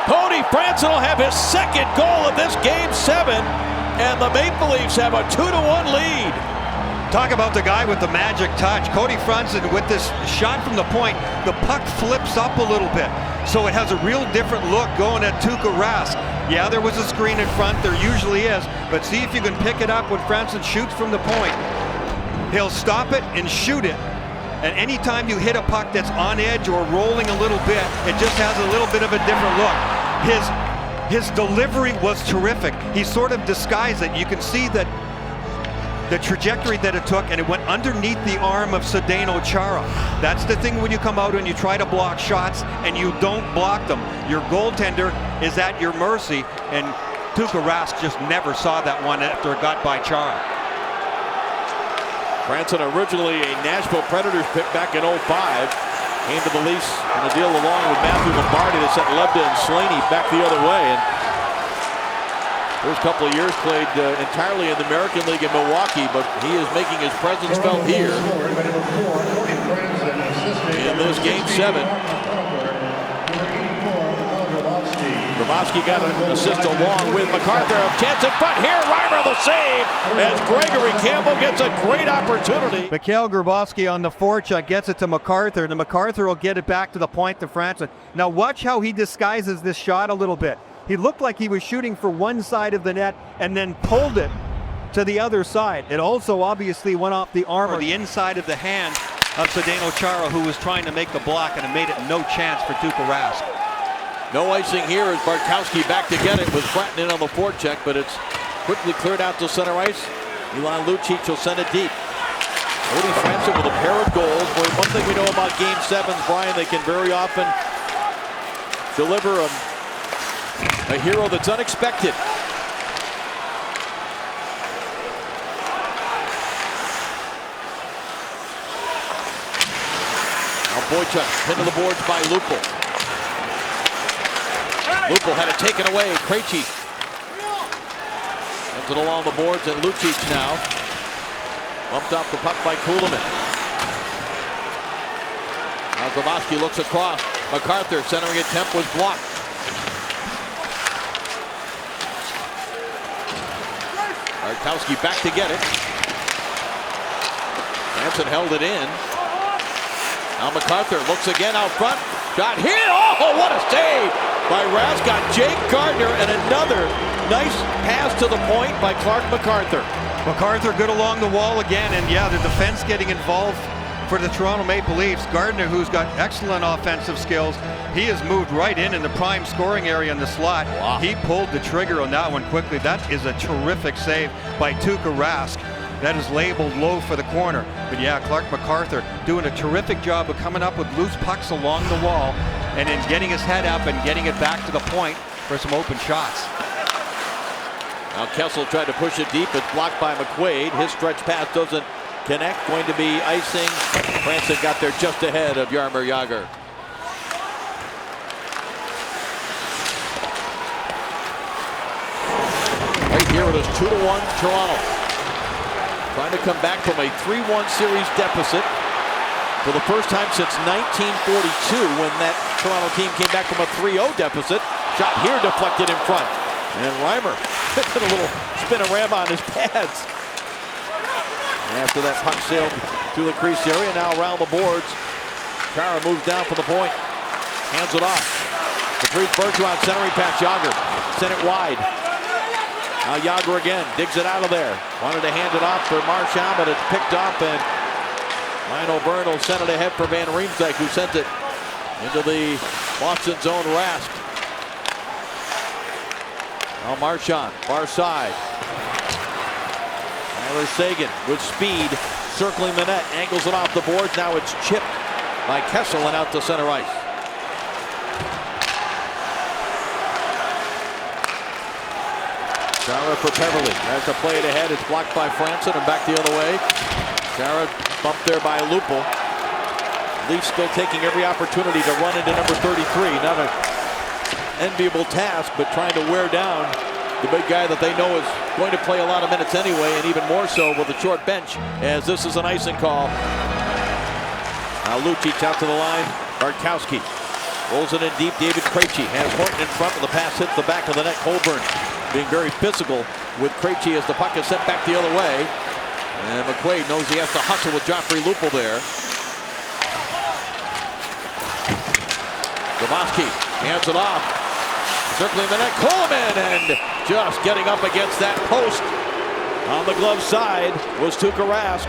Cody Franson will have his second goal of this Game 7, and the Maple Leafs have a 2-1 lead. Talk about the guy with the magic touch. Cody Franson with this shot from the point, the puck flips up a little bit. So it has a real different look going at Tuukka Rask. Yeah, there was a screen in front, there usually is, but see if you can pick it up when Franson shoots from the point. He'll stop it and shoot it. And anytime you hit a puck that's on edge or rolling a little bit, it just has a little bit of a different look. His delivery was terrific. He sort of disguised it. You can see that the trajectory that it took, and it went underneath the arm of Zdeno Chara. That's the thing when you come out and you try to block shots and you don't block them. Your goaltender is at your mercy, and Tuukka Rask just never saw that one after it got by Chara. Franson, originally a Nashville Predators pick back in 05, came to the Leafs in a deal along with Matthew Lombardi that sent Lebda and Slaney back the other way. And first couple of years played entirely in the American League in Milwaukee, but he is making his presence felt here in this Game 7. Grabovski got an assist along with MacArthur. A chance in front here. Reimer the save as Gregory Campbell gets a great opportunity. Mikhail Grabovski on the forecheck gets it to MacArthur, and MacArthur will get it back to the point to Franson. Now watch how he disguises this shot a little bit. He looked like he was shooting for one side of the net and then pulled it to the other side. It also obviously went off the arm or the inside of the hand of Zdeno Chara, who was trying to make the block, and it made it no chance for Tuukka Rask. No icing here as Bartkowski back to get it with Fratton in on the forecheck, but it's quickly cleared out to center ice. Milan Lucic will send it deep. Odie Franson with a pair of goals. Boy, one thing we know about Game 7s, Brian, they can very often deliver a hero that's unexpected. Now Boychuk pinned to the boards by Lupul. Lupul had it taken away. Krejci sends it along the boards, and Lucic now bumped off the puck by Kulemin. Now Grabovski looks across. MacArthur centering attempt was blocked. Bartkowski back to get it. Hansen held it in. Now MacArthur looks again out front. Shot here. Oh, what a save by Rask on Jake Gardiner, and another nice pass to the point by Clark MacArthur. MacArthur good along the wall again, and yeah, the defense getting involved for the Toronto Maple Leafs. Gardiner, who's got excellent offensive skills, he has moved right in the prime scoring area in the slot. Wow. He pulled the trigger on that one quickly. That is a terrific save by Tuukka Rask. That is labeled low for the corner. But yeah, Clark MacArthur doing a terrific job of coming up with loose pucks along the wall and then getting his head up and getting it back to the point for some open shots. Now Kessel tried to push it deep. It's blocked by McQuaid. His stretch pass doesn't connect. Going to be icing. Franson got there just ahead of Jaromir Jagr. Right here it is 2-1 Toronto. Trying to come back from a 3-1 series deficit for the first time since 1942, when that Toronto team came back from a 3-0 deficit. Shot here deflected in front. And Reimer did a little spin-a-rama on his pads. After that puck sailed through the crease area, now around the boards. Chara moves down for the point. Hands it off. Patrice Bergeron centering pass. Jagr sent it wide. Now Jagr again digs it out of there. Wanted to hand it off for Marchand, but it's picked up, and Ryan O'Byrne will send it ahead for Van Riemsdyk, who sent it into the Boston zone. Rask. Now Marchand, far side. Tyler Seguin with speed, circling the net, angles it off the boards. Now it's chipped by Kessel and out to center ice. Chara for Peverley. Tries to play it ahead. It's blocked by Franson and back the other way. Chara bumped there by Lupul. Leafs still taking every opportunity to run into number 33. Not an enviable task, but trying to wear down the big guy that they know is going to play a lot of minutes anyway, and even more so with a short bench, as this is an icing call. Now Lucic out to the line. Bartkowski rolls it in deep. David Krejci has Horton in front, with the pass hits the back of the net. Colburn being very physical with Krejci as the puck is sent back the other way. And McQuaid knows he has to hustle with Joffrey Lupul there. Grabovski hands it off. Circling the net, Kulemin, and just getting up against that post on the glove side was Tuukka Rask.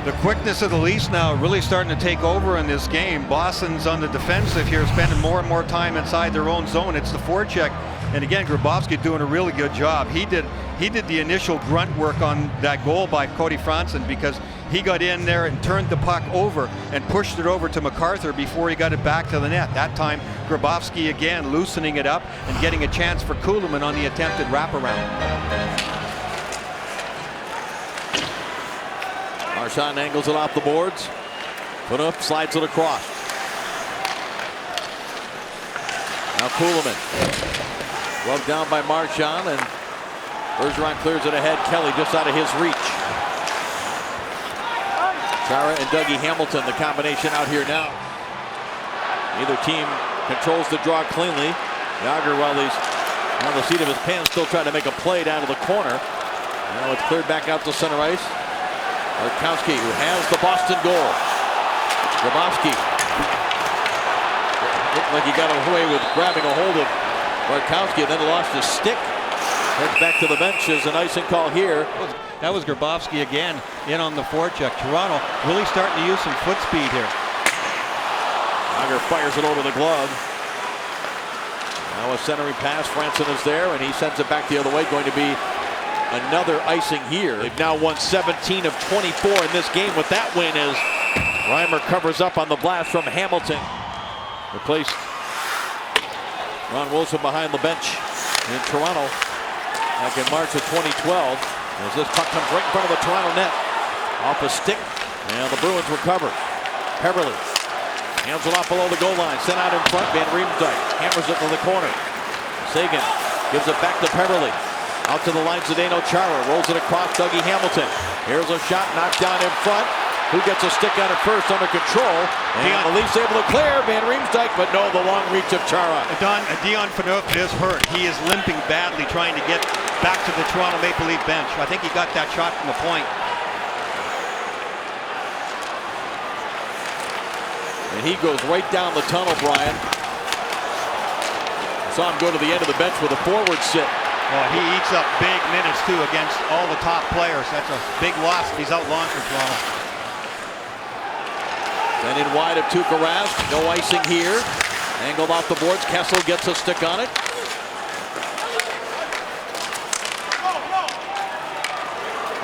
The quickness of the Leafs now really starting to take over in this game. Boston's on the defensive here, spending more and more time inside their own zone. It's the forecheck. And again, Grabovski doing a really good job. He did the initial grunt work on that goal by Cody Franson, because he got in there and turned the puck over and pushed it over to MacArthur before he got it back to the net. That time, Grabovski again loosening it up and getting a chance for Kulemin on the attempted wraparound. Marchand angles it off the boards. Phaneuf slides it across. Now Kuhlman. Rubbed down by Marchand, and Bergeron clears it ahead. Kelly just out of his reach. Chara and Dougie Hamilton, the combination out here now. Neither team controls the draw cleanly. Yager, while he's on the seat of his pants, still trying to make a play down to the corner. Now it's cleared back out to center ice. Arkowski, who has the Boston goal. Grabowski looked like he got away with grabbing a hold of Arkowski, and then lost his stick. Heads back to the bench as an icing call here. That was Grabowski again in on the forecheck. Toronto really starting to use some foot speed here. Yager fires it over the glove. Now a centering pass. Franson is there, and he sends it back the other way. Going to be another icing here. They've now won 17 of 24 in this game with that win as Reimer covers up on the blast from Hamilton. Replaced Ron Wilson behind the bench in Toronto back in March of 2012. As this puck comes right in front of the Toronto net. Off a stick, and the Bruins recover. Peverley hands it off below the goal line. Sent out in front. Van Riemsdyk hammers it to the corner. Seguin gives it back to Peverley. Out to the line, Zdeno Chara rolls it across. Dougie Hamilton. Here's a shot knocked down in front. Who gets a stick on it first under control? And the Leafs able to clear Van Riemsdyk, but no, the long reach of Chara. Dion Phaneuf is hurt. He is limping badly trying to get back to the Toronto Maple Leaf bench. I think he got that shot from the point. And he goes right down the tunnel, Brian. Saw him go to the end of the bench with a forward sit. Well, he eats up big minutes, too, against all the top players. That's a big loss if he's out long for Toronto. Then in wide of Tuukka Rask. No icing here. Angled off the boards. Kessel gets a stick on it.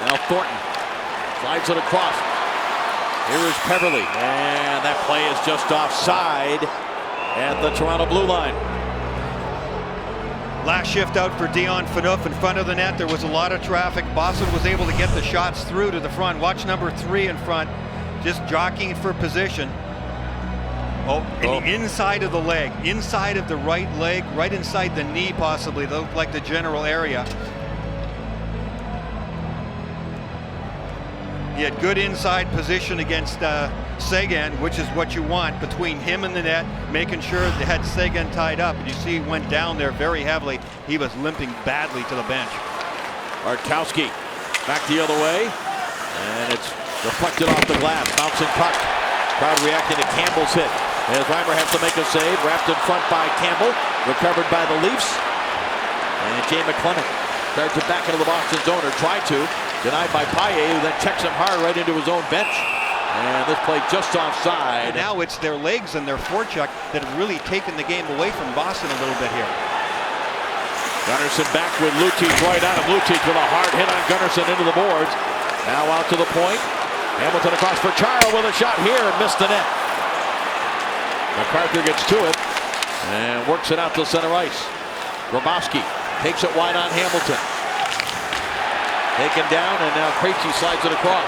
Now Thornton slides it across. Here is Peverley. And that play is just offside at the Toronto blue line. Last shift out for Dion Phaneuf in front of the net. There was a lot of traffic. Boston was able to get the shots through to the front. Watch number 3 in front, just jockeying for position. Inside of the leg, inside of the right leg, right inside the knee possibly, like the general area. He had good inside position against Seguin, which is what you want between him and the net, making sure they had Seguin tied up. And you see he went down there very heavily. He was limping badly to the bench. Arkowski back the other way, and it's deflected off the glass. Bouncing puck. Crowd reacting to Campbell's hit. As Reimer has to make a save, wrapped in front by Campbell, recovered by the Leafs. And Jay McClement starts it back into the Boston zone, or tried to. Denied by Paille, who then checks him hard right into his own bench. And this play just offside. And now it's their legs and their forecheck that have really taken the game away from Boston a little bit here. Gunnarsson back with Lucic right on him. Lucic with a hard hit on Gunnarsson into the boards. Now out to the point. Hamilton across for Chara with a shot here and missed the net. MacArthur gets to it and works it out to center ice. Grabowski takes it wide on Hamilton. Taken down, and now Krejci slides it across.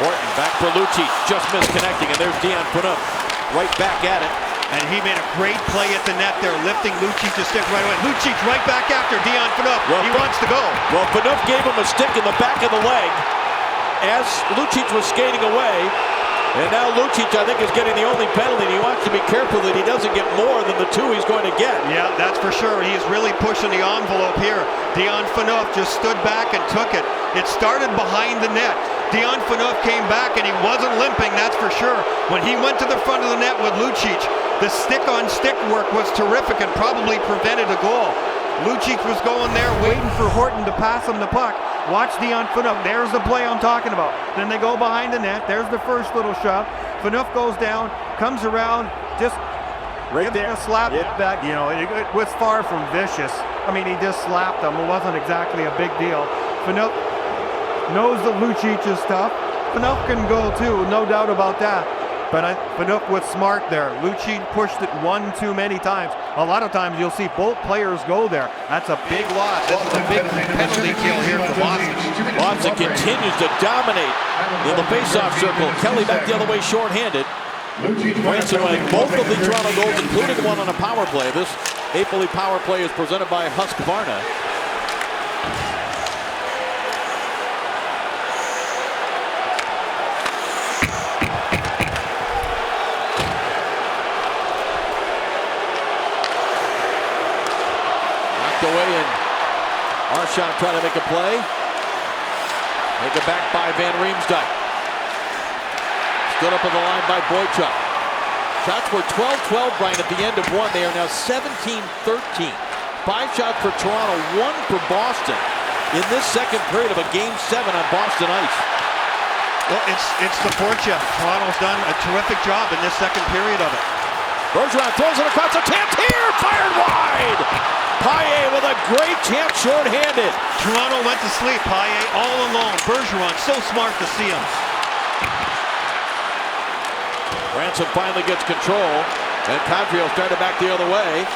Horton back for Lucic, just misconnecting, and there's Dion Phaneuf right back at it. And he made a great play at the net there, lifting Lucic to stick right away. Lucic right back after Dion Phaneuf. He wants to go. Well, Phaneuf gave him a stick in the back of the leg as Lucic was skating away. And now Lucic, I think, is getting the only penalty. He wants to be careful that he doesn't get more than the 2 he's going to get. Yeah, that's for sure. He's really pushing the envelope here. Dion Phaneuf just stood back and took it. It started behind the net. Dion Phaneuf came back, and he wasn't limping, that's for sure. When he went to the front of the net with Lucic, the stick-on-stick work was terrific and probably prevented a goal. Lucic was going there Waiting for Horton to pass him the puck. Watch Dion Phaneuf. There's the play I'm talking about. Then they go behind the net. There's the first little shove. Phaneuf goes down, comes around, just right there, a slap back. You know, it was far from vicious. I mean, he just slapped him. It wasn't exactly a big deal. Phaneuf knows that Lucic is tough. Phaneuf can go too, no doubt about that. But Phaneuf was smart there. Lucic pushed it one too many times. A lot of times you'll see both players go there. That's a big loss. This is a big penalty kill here for Boston. Boston continues to dominate in the faceoff circle. Kelly back the other way shorthanded. Branson with both of the Toronto goals, including one on a power play. This Maple Leaf power play is presented by Husqvarna. Away and Marchand trying to make a play. Make it back by Van Riemsdyk. Stood up on the line by Boychuk. Shots were 12-12, Brian, at the end of one. They are now 17-13. 5 shots for Toronto, 1 for Boston in this second period of a Game 7 on Boston ice. Well, it's the forecheck. Toronto's done a terrific job in this second period of it. Bergeron throws it across the chance here, fired wide. Paille with a great chance short-handed. Toronto went to sleep. Paille all alone. Bergeron so smart to see him. Ransom finally gets control, and Kadri started back the other way.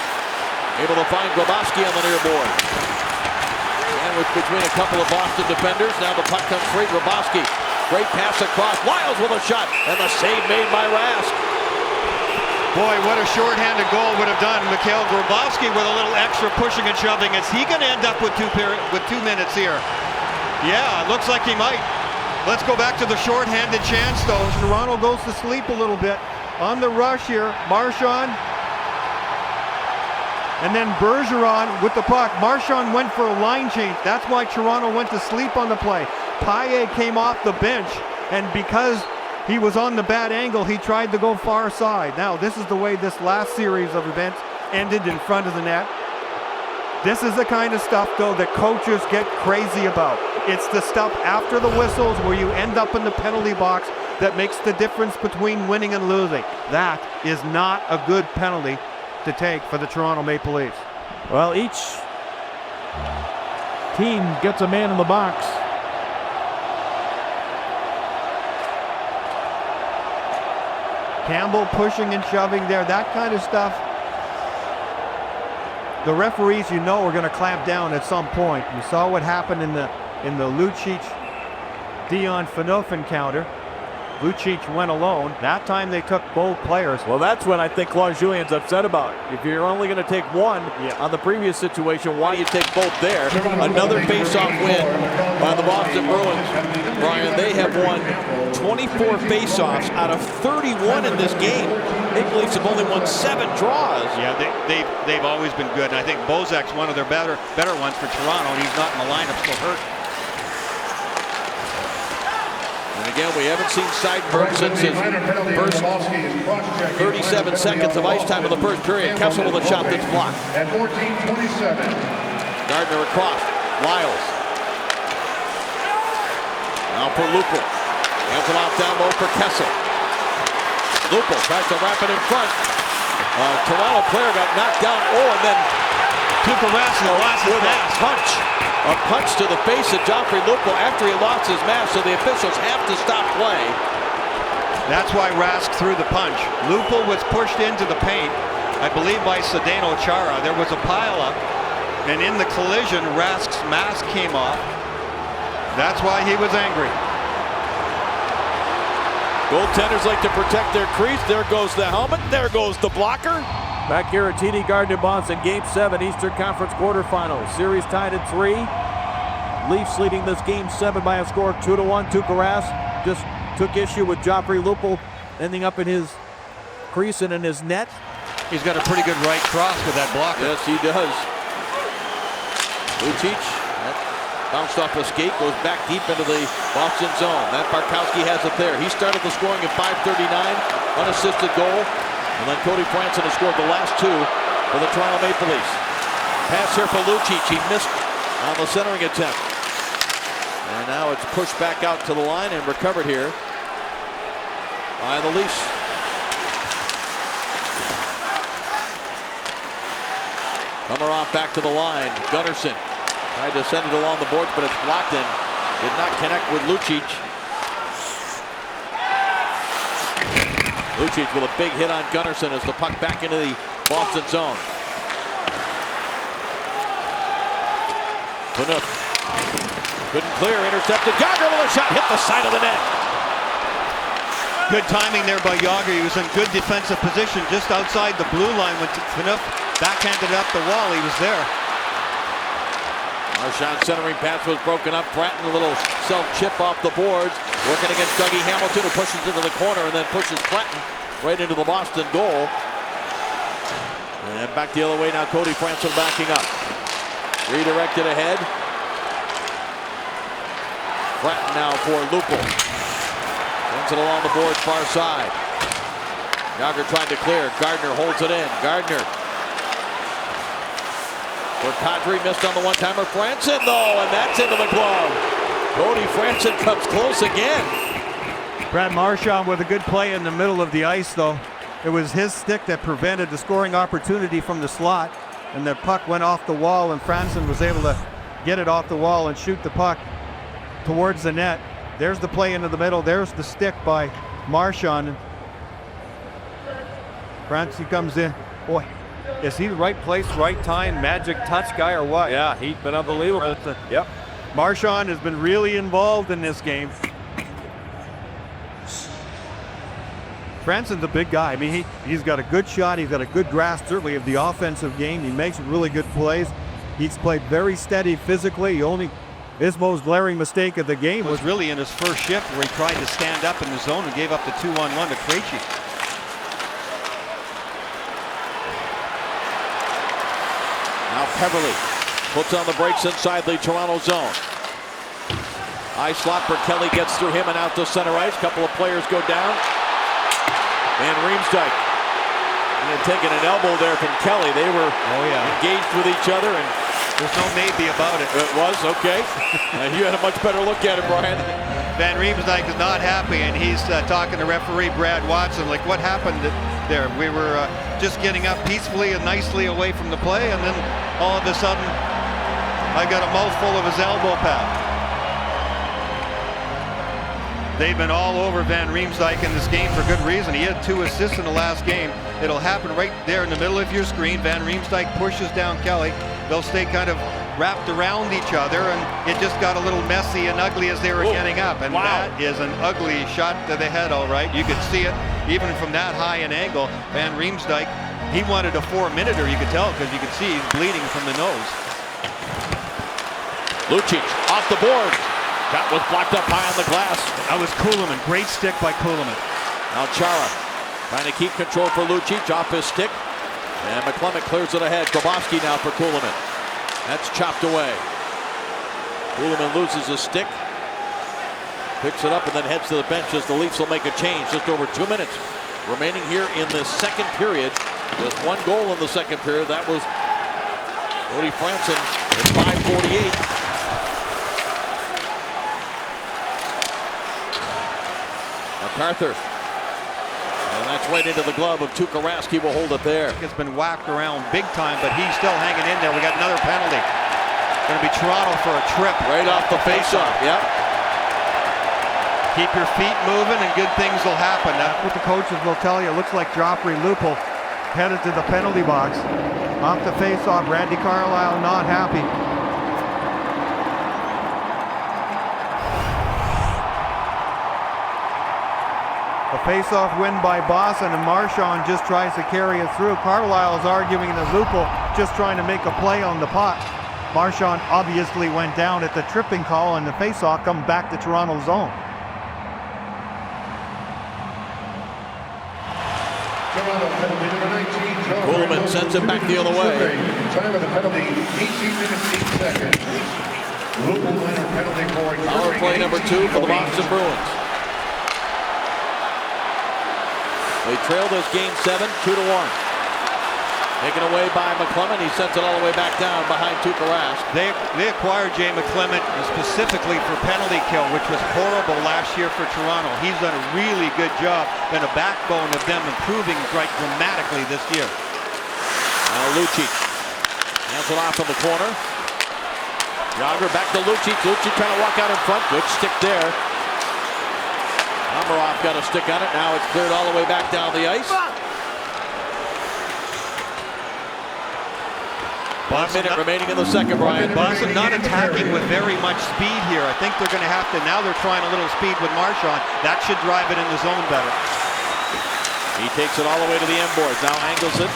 Able to find Grabowski on the near board. Sandwich between a couple of Boston defenders. Now the puck comes free. Grabowski. Great pass across. Wiles with a shot, and the save made by Rask. Boy, what a shorthanded goal would have done. Mikhail Grabowski with a little extra pushing and shoving. Is he going to end up with 2 minutes here? Yeah, it looks like he might. Let's go back to the shorthanded chance, though. Toronto goes to sleep a little bit. On the rush here, Marchand. And then Bergeron with the puck. Marchand went for a line change. That's why Toronto went to sleep on the play. Paille came off the bench, and because he was on the bad angle, he tried to go far side. Now, this is the way this last series of events ended in front of the net. This is the kind of stuff, though, that coaches get crazy about. It's the stuff after the whistles where you end up in the penalty box that makes the difference between winning and losing. That is not a good penalty to take for the Toronto Maple Leafs. Well, each team gets a man in the box. Campbell pushing and shoving there, that kind of stuff. The referees, you know, are going to clamp down at some point. You saw what happened in the Lucic-Dion Phaneuf encounter. Lucic went alone. That time they took both players. Well, that's when I think Claude Julien's upset about. If you're only going to take one on the previous situation, why do you take both there? Another face-off win by the Boston Bruins. Brian, they have won 24 face-offs out of 31 in this game. Maple Leafs have only won 7 draws. Yeah, they've always been good, and I think Bozak's one of their better ones for Toronto, and he's not in the lineup, still hurt. And again, we haven't seen Seidenberg since his first 37 seconds of ice time in the first period. Kessel with a shot that's blocked. At 14:27. Gardner across. Wiles. Now for Lupul. Hands it off down low for Kessel. Lupul tries to wrap it in front. Toronto player got knocked down. Oh, and then Tuukka Rask lost his mask. Punch. A punch to the face of Joffrey Lupul after he lost his mask, so the officials have to stop play. That's why Rask threw the punch. Lupul was pushed into the paint, I believe by Zdeno Chara. There was a pileup, and in the collision, Rask's mask came off. That's why he was angry. Goaltenders like to protect their crease. There goes the helmet. There goes the blocker. Back here at TD Gardner Bonson, Game 7, Eastern Conference quarterfinals. Series tied at 3. Leafs leading this Game 7 by a score of 2-1. Tuukka Rask just took issue with Joffrey Lupul ending up in his crease and in his net. He's got a pretty good right cross with that blocker. Yes, he does. Lucic, that bounced off a skate, goes back deep into the Boston zone. Matt Bartkowski has it there. He started the scoring at 5:39, unassisted goal. And then Cody Franson has scored the last 2 for the Toronto Maple Leafs. Pass here for Lucic. He missed on the centering attempt. And now it's pushed back out to the line and recovered here by the Leafs. Komarov back to the line. Gunnarsson tried to send it along the boards, but it's blocked and did not connect with Lucic. Lucic with a big hit on Gunnarsson as the puck back into the Boston zone. Phaneuf couldn't clear, intercepted. Yager with a shot, hit the side of the net. Good timing there by Yager. He was in good defensive position just outside the blue line when Phaneuf backhanded up the wall. He was there. Marchand centering pass was broken up. Bratton a little self-chip off the boards. Working against Dougie Hamilton, who pushes into the corner and then pushes Bratton right into the Boston goal. And back the other way now, Cody Franson backing up. Redirected ahead. Bratton now for Lupul. Sends it along the boards far side. Yager tried to clear. Gardner holds it in. Gardner. Where Kadri missed on the one-timer. Franson, though, and that's into the glove. Cody Franson comes close again. Brad Marchand with a good play in the middle of the ice, though. It was his stick that prevented the scoring opportunity from the slot, and the puck went off the wall, and Franson was able to get it off the wall and shoot the puck towards the net. There's the play into the middle. There's the stick by Marchand. Franson comes in. Boy, is he the right place, right time, magic touch guy, or what? Yeah, he's been unbelievable. Yep. Marchand has been really involved in this game. Franson's a big guy. I mean, he's got a good shot. He's got a good grasp, certainly, of the offensive game. He makes really good plays. He's played very steady physically. His most glaring mistake of the game was really in his first shift where he tried to stand up in the zone and gave up the 2-on-1 to Krejci. Now Peverley puts on the brakes inside the Toronto zone. High slot for Kelly, gets through him and out to center ice. Couple of players go down. And Riemsdyk had taken an elbow there from Kelly. They were engaged with each other, and there's no maybe about it. It was okay. You had a much better look at it, Brian. Van Riemsdyk is not happy, and he's talking to referee Brad Watson like, what happened there? We were just getting up peacefully and nicely away from the play, and then all of a sudden I got a mouthful of his elbow pad. They've been all over Van Riemsdyk in this game for good reason. He had 2 assists in the last game. It'll happen right there in the middle of your screen. Van Riemsdyk pushes down Kelly. They'll stay kind of wrapped around each other, and it just got a little messy and ugly as they were getting up. And that is an ugly shot to the head, all right. You could see it even from that high an angle. Van Riemsdyk, he wanted a 4-minuter, you could tell, because you could see he's bleeding from the nose. Lucic off the board. That was blocked up high on the glass. That was Kulemin. Great stick by Kulemin. Now Chara trying to keep control for Lucic off his stick. And McClement clears it ahead. Grabowski now for Kulemin. That's chopped away. Kulemin loses his stick. Picks it up and then heads to the bench as the Leafs will make a change. Just over 2 minutes remaining here in the second period. Just 1 goal in the second period. That was Cody Franson at 5:48. MacArthur. And that's right into the glove of Tuukka Rask. He will hold it there. It's been whacked around big time, but he's still hanging in there. We got another penalty. Going to be Toronto for a trip. Right off the faceoff. Yep. Keep your feet moving and good things will happen. That's what the coaches will tell you. It looks like Joffrey Lupul headed to the penalty box. Off the faceoff, Randy Carlyle not happy. A face-off win by Boston, and Marchand just tries to carry it through. Carlyle is arguing that Lupul just trying to make a play on the puck. Marchand obviously went down at the tripping call, and the face-off comes back to Toronto zone. Kulemin sends it back the other way. Time of the penalty, 18 minutes, 8 seconds. Lupul minor penalty for Power play number 2 for the Boston Bruins. They trail this game 7, 2-1. Taken away by McClement. He sends it all the way back down behind Tuukka Rask. They acquired Jay McClement specifically for penalty kill, which was horrible last year for Toronto. He's done a really good job, been a backbone of them improving right dramatically this year. Now Lucic hands it off in the corner. Yager back to Lucic. Lucic trying to walk out in front. Good stick there. Komarov got a stick on it. Now it's cleared all the way back down the ice. 1 minute remaining in the second, Brian. Boston not attacking with very much speed here. I think they're going to have to, now they're trying a little speed with Marchand. That should drive it in the zone better. He takes it all the way to the end boards. Now angles it.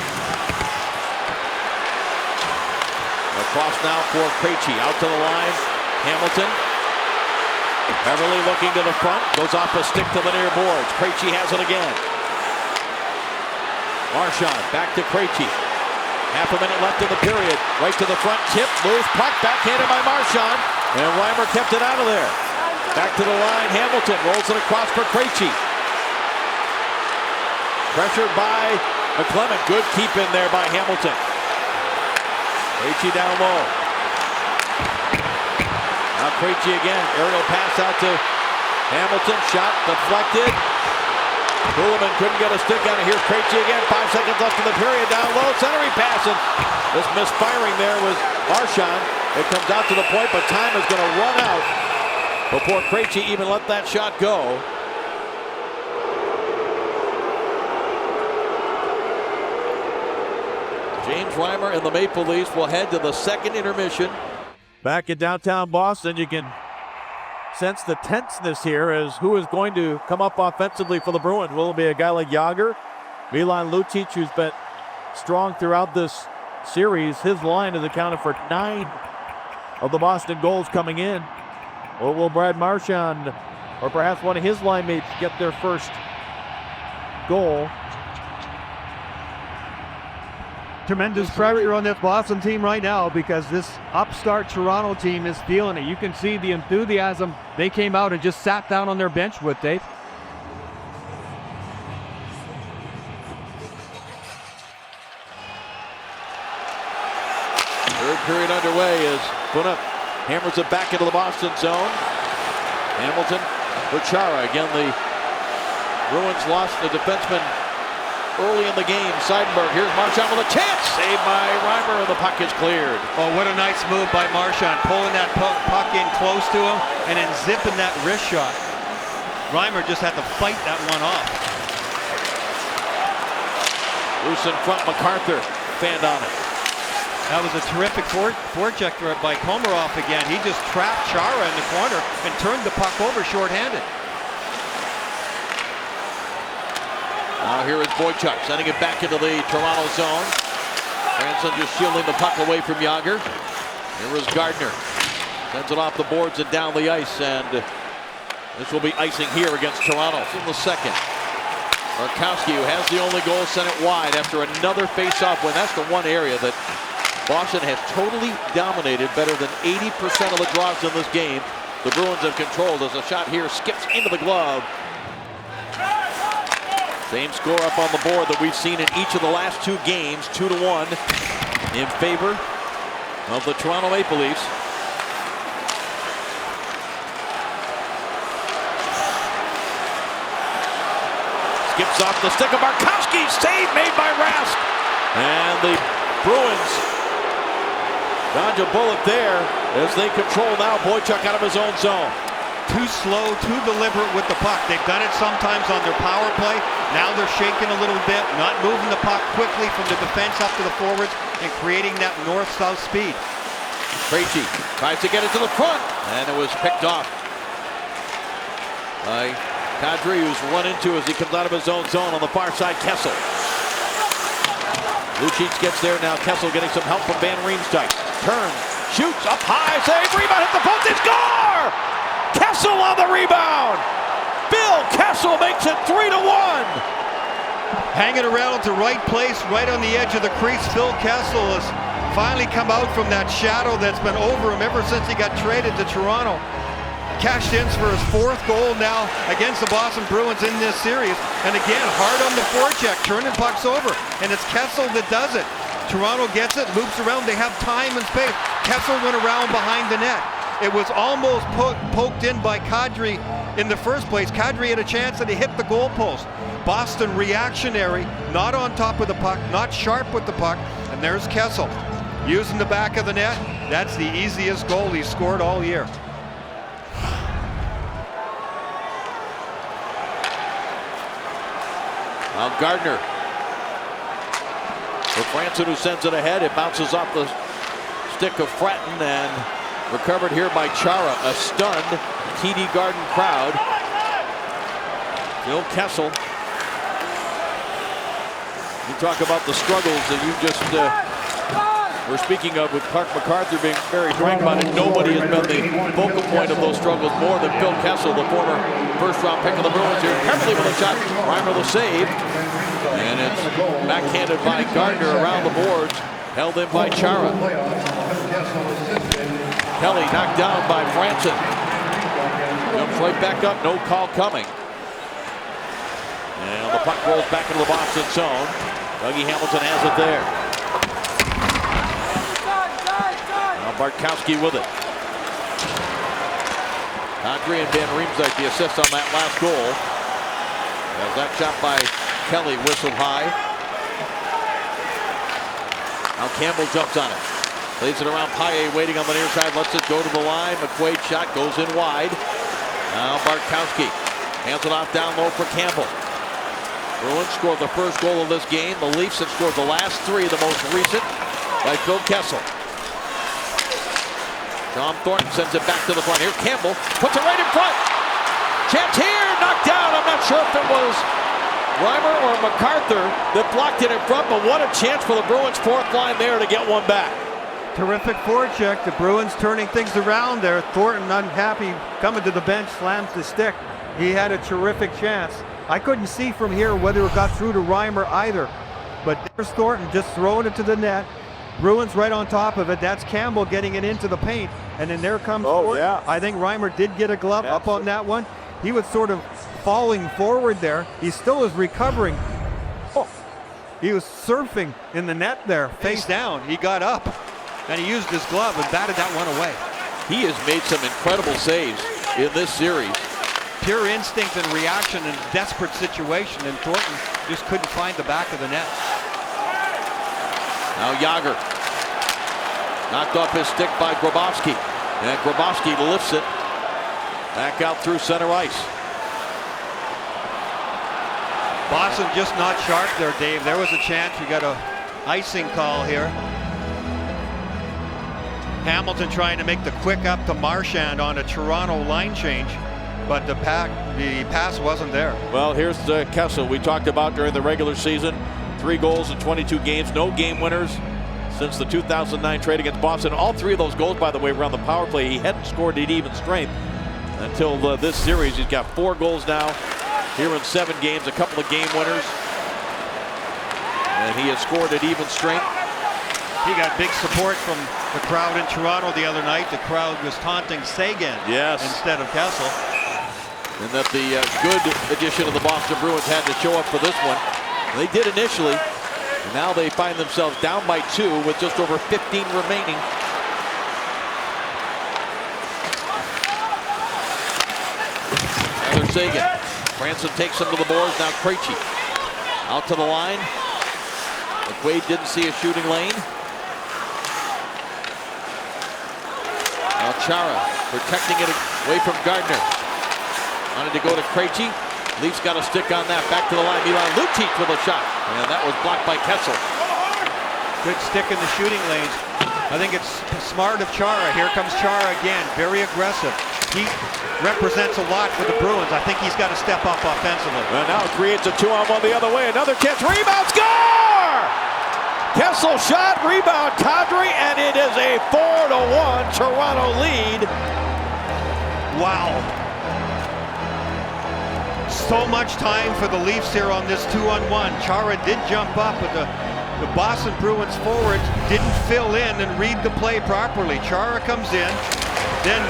Across now for Krejci. Out to the line. Hamilton. Beverly looking to the front. Goes off a stick to the near boards. Krejci has it again. Marchand back to Krejci. Half a minute left in the period. Right to the front. Tip. Loose puck. Backhanded by Marchand. And Reimer kept it out of there. Back to the line. Hamilton rolls it across for Krejci. Pressured by McClement. Good keep in there by Hamilton. Krejci down low. Now Krejci again. Aerial pass out to Hamilton. Shot deflected. Kuhlman couldn't get a stick on it. Here's Krejci again. 5 seconds left in the period. Down low. Centering pass. And this misfiring there was Marchand. It comes out to the point, but time is going to run out before Krejci even let that shot go. James Reimer and the Maple Leafs will head to the second intermission. Back in downtown Boston, you can sense the tenseness here as who is going to come up offensively for the Bruins. Will it be a guy like Jágr? Milan Lucic, who's been strong throughout this series. His line has accounted for 9 of the Boston goals coming in. Or will Brad Marchand or perhaps one of his line mates get their first goal? Tremendous pressure on this Boston team right now because this upstart Toronto team is feeling it. You can see the enthusiasm they came out and just sat down on their bench with, Dave. Third period underway as Punup hammers it back into the Boston zone. Hamilton for Chara. Again, the Bruins lost the defenseman early in the game. Seidenberg. Here's Marchand with a chance. Saved by Reimer, and the puck is cleared. Oh, what a nice move by Marchand. Pulling that puck in close to him and then zipping that wrist shot. Reimer just had to fight that one off. Loose in front. MacArthur fanned on it. That was a terrific forecheck by Komarov again. He just trapped Chara in the corner and turned the puck over shorthanded. Now here is Boychuk sending it back into the Toronto zone. Franson just shielding the puck away from Jágr. Here is Gardner. Sends it off the boards and down the ice, and this will be icing here against Toronto in the second. Markowski, who has the only goal, sent it wide after another face-off win. That's the one area that Boston has totally dominated, better than 80% of the draws in this game. The Bruins have controlled as a shot here skips into the glove. Same score up on the board that we've seen in each of the last 2 games, 2-1 in favor of the Toronto Maple Leafs. Skips off the stick of Markowski. Save made by Rask. And the Bruins dodge a bullet there as they control now Boychuk out of his own zone. Too slow, too deliberate with the puck. They've done it sometimes on their power play. Now they're shaking a little bit, not moving the puck quickly from the defense up to the forwards and creating that north-south speed. Krejci tries to get it to the front, and it was picked off by Kadri, who's run into as he comes out of his own zone on the far side. Kessel. Lucic gets there now. Kessel getting some help from Van Riemsdyk. Turns, shoots up high, save, rebound, hit the post, they score! Kessel on the rebound. Bill Kessel makes it 3-1. Hanging around at the right place, right on the edge of the crease. Phil Kessel has finally come out from that shadow that's been over him ever since he got traded to Toronto. Cashed in for his 4th goal now against the Boston Bruins in this series. And again, hard on the forecheck, turning pucks over. And it's Kessel that does it. Toronto gets it, loops around. They have time and space. Kessel went around behind the net. It was almost poked in by Kadri in the first place. Kadri had a chance and he hit the goalpost. Boston reactionary, not on top of the puck, not sharp with the puck. And there's Kessel using the back of the net. That's the easiest goal he's scored all year. Now Gardner. For Franson, who sends it ahead. It bounces off the stick of Fratton and recovered here by Chara. A stunned TD Garden crowd. Phil Kessel. You talk about the struggles that you just were speaking of with Clark MacArthur being very frank about it. Nobody has been the focal point of those struggles more than Phil Kessel, the former first-round pick of the Bruins here. Heavily with a shot. Reimer the save. And it's backhanded by Gardner around the boards. Held in by Chara. Kelly knocked down by Franson. Jumps right back up. No call coming. And the puck rolls back into the Boston zone. Dougie Hamilton has it there. Now Bartkowski with it. Andre and Van Riemsdyk the assist on that last goal. As that shot by Kelly whistled high. Now Campbell jumps on it. Plays it around Paille, waiting on the near side. Lets it go to the line. McQuaid shot goes in wide. Now Bartkowski hands it off down low for Campbell. Bruins scored the first goal of this game. The Leafs have scored the last three, the most recent by Phil Kessel. John Thornton sends it back to the front. Here's Campbell, puts it right in front. Chance here, knocked down. I'm not sure if it was Reimer or MacArthur that blocked it in front, but what a chance for the Bruins fourth line there to get one back. Terrific forecheck. The Bruins turning things around there. Thornton unhappy, coming to the bench, slams the stick. He had a terrific chance. I couldn't see from here whether it got through to Reimer either. But there's Thornton just throwing it to the net. Bruins right on top of it. That's Campbell getting it into the paint. And then there comes Thornton. Yeah. I think Reimer did get a glove up on that one. He was sort of falling forward there. He still is recovering. Oh, he was surfing in the net there. Face down. He got up and he used his glove and batted that one away. He has made some incredible saves in this series. Pure instinct and reaction in a desperate situation, and Thornton just couldn't find the back of the net. Now Jagr. Knocked off his stick by Grabowski. And Grabowski lifts it back out through center ice. Boston just not sharp there, Dave. There was a chance. We got a icing call here. Hamilton trying to make the quick up to Marchand on a Toronto line change, but the pass wasn't there. Well, here's Kessel we talked about during the regular season. 3 goals in 22 games, no game winners since the 2009 trade against Boston. All 3 of those goals, by the way, were on the power play. He hadn't scored at even strength until this series. He's got 4 goals now here in 7 games, a couple of game winners. And he has scored at even strength. He got big support from the crowd in Toronto the other night. The crowd was taunting Seguin instead of Kessel. And that the good addition of the Boston Bruins had to show up for this one. And they did initially. And now they find themselves down by 2 with just over 15 remaining. Another Seguin. Franson takes him to the boards. Now Krejci out to the line. McQuaid didn't see a shooting lane. Now Chara protecting it away from Gardner. Wanted to go to Krejci. Leafs got a stick on that. Back to the line. Milan Lucic with a shot. And that was blocked by Kessel. Good stick in the shooting lanes. I think it's smart of Chara. Here comes Chara again. Very aggressive. He represents a lot for the Bruins. I think he's got to step up offensively. And now it creates a 2-on-1 the other way. Another chance. Rebound. Score! Kessel shot. Rebound. Kadri. And it is a 4-1 Toronto lead. Wow. So much time for the Leafs here on this 2-on-1. Chara did jump up, but the Boston Bruins forwards didn't fill in and read the play properly. Chara comes in, then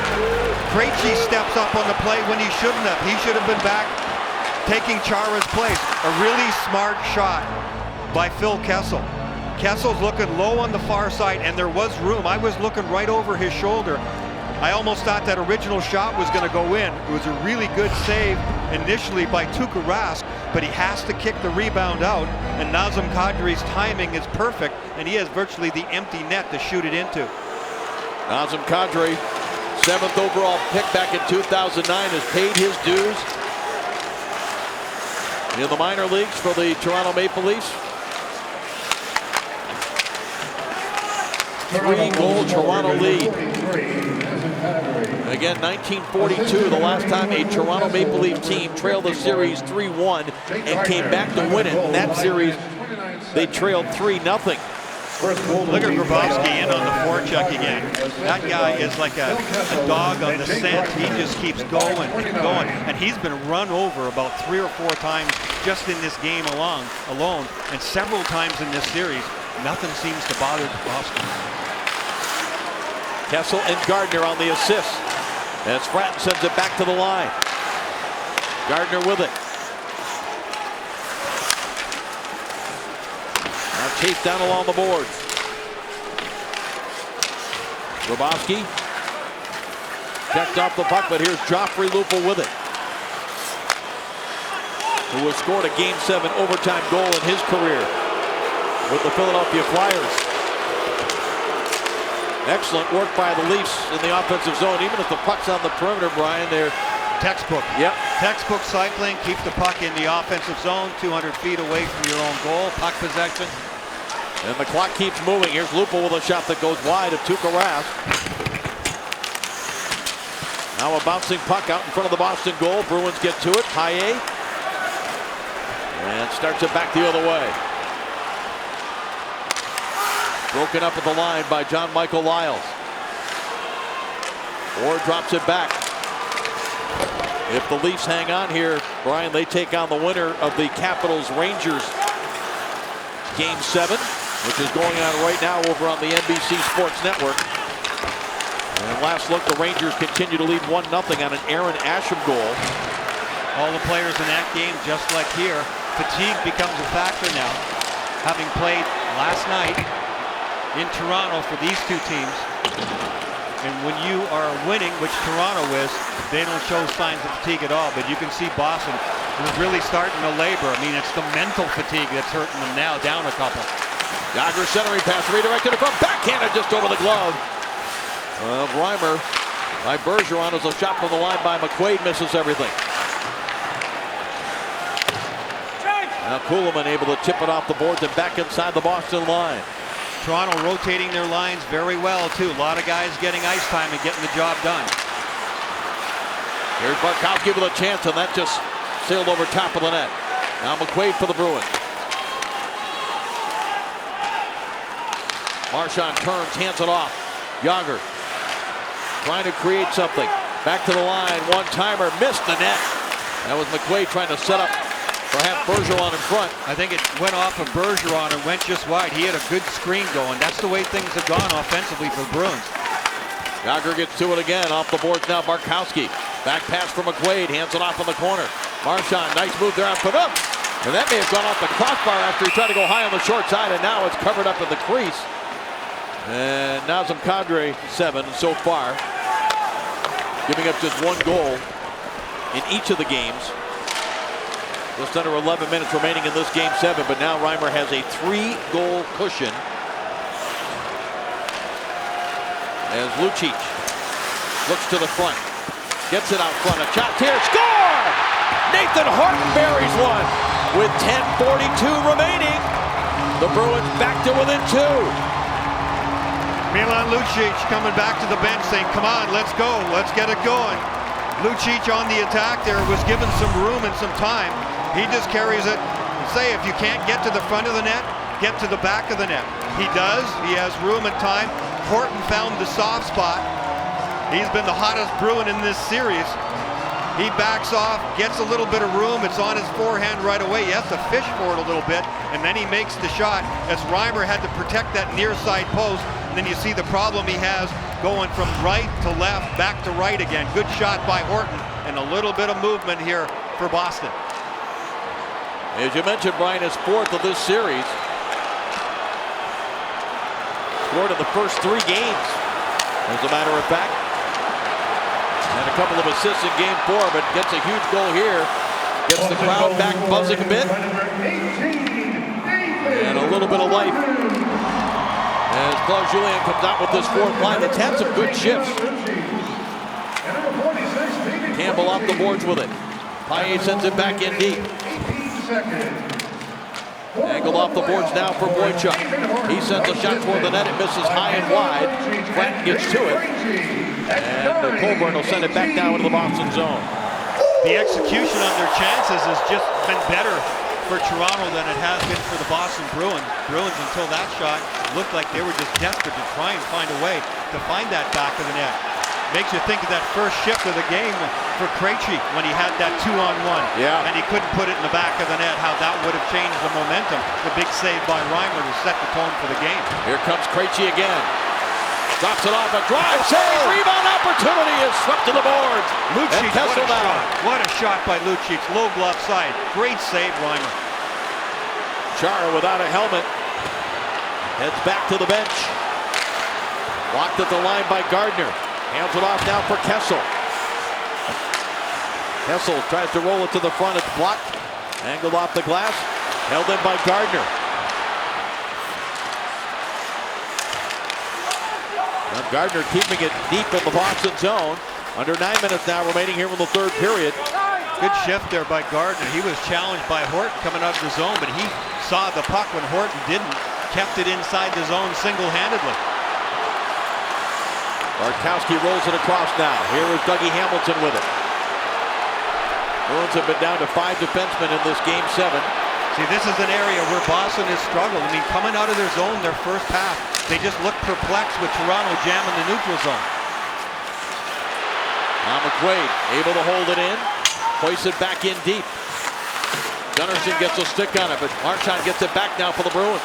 Krejci steps up on the play when he shouldn't have. He should have been back taking Chara's place. A really smart shot by Phil Kessel. Kessel's looking low on the far side, and there was room. I was looking right over his shoulder. I almost thought that original shot was going to go in. It was a really good save initially by Tuukka Rask, but he has to kick the rebound out, and Nazem Kadri's timing is perfect, and he has virtually the empty net to shoot it into. Nazem Kadri, 7th overall pick back in 2009, has paid his dues. in the minor leagues for the Toronto Maple Leafs. 3-goal Toronto lead. Again, 1942, the last time a Toronto Maple Leaf team trailed the series 3-1 and came back to win it. In that series, they trailed 3-0. Look at Grabowski in on the forecheck again. That guy is like a dog on the scent. He just keeps going and going. And he's been run over about 3 or 4 times just in this game alone. And several times in this series, nothing seems to bother Grabowski. Kessel and Gardner on the assist. As Fratton sends it back to the line. Gardner with it. Now chased down along the boards. Grabowski checked off the puck, but here's Joffrey Lupul with it, who has scored a Game 7 overtime goal in his career with the Philadelphia Flyers. Excellent work by the Leafs in the offensive zone. Even if the puck's on the perimeter, Brian, they're textbook. Yep. Textbook cycling. Keep the puck in the offensive zone, 200 feet away from your own goal. Puck possession. And the clock keeps moving. Here's Lupul with a shot that goes wide of Tuukka Rask. Now a bouncing puck out in front of the Boston goal. Bruins get to it. Paille. And starts it back the other way. Broken up at the line by John Michael Lyles. Or drops it back. If the Leafs hang on here, Brian, they take on the winner of the Capitals-Rangers Game 7, which is going on right now over on the NBC Sports Network. And last look, the Rangers continue to lead 1-0 on an Aaron Asham goal. All the players in that game, just like here, fatigue becomes a factor now. Having played last night in Toronto for these two teams, and when you are winning, which Toronto is, they don't show signs of fatigue at all. But you can see Boston is really starting to labor. I mean, it's the mental fatigue that's hurting them now, down a couple. Yager centering pass redirected across, backhanded just over the glove of Reimer by Bergeron as a shot from the line by McQuaid misses everything. Now Kuhlman able to tip it off the boards and back inside the Boston line. Toronto rotating their lines very well, too. A lot of guys getting ice time and getting the job done. Here's Barkowski with a chance, and that just sailed over top of the net. Now McQuaid for the Bruins. Marchand turns, hands it off. Yager trying to create something. Back to the line, one-timer, missed the net. That was McQuaid trying to set up perhaps Bergeron in front. I think it went off of Bergeron and went just wide. He had a good screen going. That's the way things have gone offensively for the Bruins. Yager gets to it again. Off the boards now, Barkowski. Back pass for McQuaid. Hands it off in the corner. Marchand, nice move there on put up. And that may have gone off the crossbar after he tried to go high on the short side, and now it's covered up in the crease. And Nazem Kadri, 7 so far. Giving up just 1 goal in each of the games. Just under 11 minutes remaining in this Game 7, but now Reimer has a 3-goal cushion as Lucic looks to the front, gets it out front, a shot here, score! Nathan Horton buries one with 10:42 remaining. The Bruins back to within 2. Milan Lucic coming back to the bench saying, come on, let's go, let's get it going. Lucic on the attack there was given some room and some time. He just carries it. Say if you can't get to the front of the net, get to the back of the net. He does. He has room and time. Horton found the soft spot. He's been the hottest Bruin in this series. He backs off, gets a little bit of room. It's on his forehand right away. He has to fish for it a little bit, and then he makes the shot as Reimer had to protect that near side post. And then you see the problem he has going from right to left, back to right again. Good shot by Horton, and a little bit of movement here for Boston. As you mentioned, Brian is 4th of this series. Scored in the first 3 games, as a matter of fact. And a couple of assists in Game 4, but gets a huge goal here. Gets the crowd back buzzing a bit. And a little bit of life as Claude Julien comes out with this 4th line that's had some good shifts. Campbell off the boards with it. Paille sends it back in deep. seconds. Angled off the boards now for Boychuk. He sends a shot toward the net. It misses high and wide. Fratton gets to it. And Colburn will send it back down into the Boston zone. The execution on their chances has just been better for Toronto than it has been for the Boston Bruins. Bruins, until that shot, looked like they were just desperate to try and find a way to find that back of the net. Makes you think of that first shift of the game for Krejci when he had that 2-on-1. Yeah. And he couldn't put it in the back of the net, how that would have changed the momentum. The big save by Reimer to set the tone for the game. Here comes Krejci again. Drops it off, a drive, save, rebound opportunity is swept to the boards. Lucic, And Kessel down. What a shot by Lucic, low glove side. Great save, Reimer. Chara without a helmet heads back to the bench. Blocked at the line by Gardner. Hands it off now for Kessel. Kessel tries to roll it to the front. It's blocked. Angled off the glass. Held in by Gardner. Now Gardner keeping it deep in the Boston zone. Under 9 minutes now remaining here in the third period. Good shift there by Gardner. He was challenged by Horton coming out of the zone, but he saw the puck when Horton didn't. Kept it inside the zone single-handedly. Bartkowski rolls it across now. Here is Dougie Hamilton with it. Bruins have been down to 5 defensemen in this game 7. See, this is an area where Boston has struggled. I mean, coming out of their zone, their first half, they just looked perplexed with Toronto jamming the neutral zone. Now McQuaid able to hold it in. Hoists it back in deep. Gunnarsson gets a stick on it, but Marchand gets it back now for the Bruins.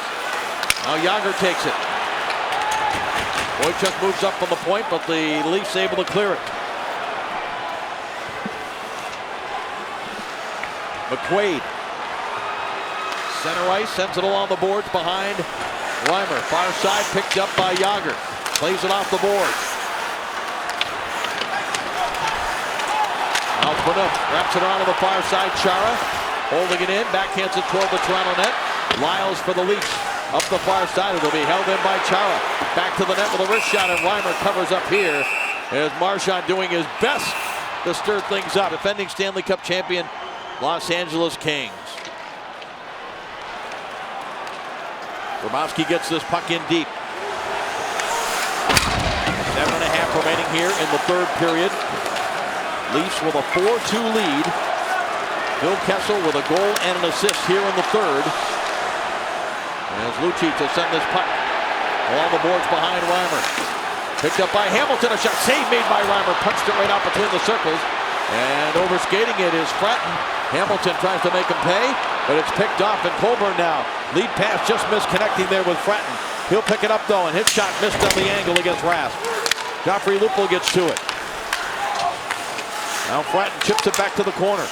Now Jagr takes it. Boychuk moves up from the point, but the Leafs able to clear it. McQuaid. Center ice, sends it along the boards behind Reimer. Far side, picked up by Jagr. Plays it off the boards. Now Phaneuf wraps it onto the far side. Chara holding it in, backhands it toward the Toronto net. Lyles for the Leafs. Up the far side, it'll be held in by Chara. Back to the net with a wrist shot, and Reimer covers up here. As Marchand doing his best to stir things up. Defending Stanley Cup champion, Los Angeles Kings. Grabowski gets this puck in deep. 7.5 remaining here in the third period. Leafs with a 4-2 lead. Phil Kessel with a goal and an assist here in the third. As Lucic to send this puck along the boards behind Reimer. Picked up by Hamilton, a shot save made by Reimer. Punched it right out between the circles. And overskating it is Fratton. Hamilton tries to make him pay, but it's picked off, and Colburn now. Lead pass just missed connecting there with Fratton. He'll pick it up though, and his shot missed on the angle against Rask. Joffrey Lupul gets to it. Now Fratton chips it back to the corner.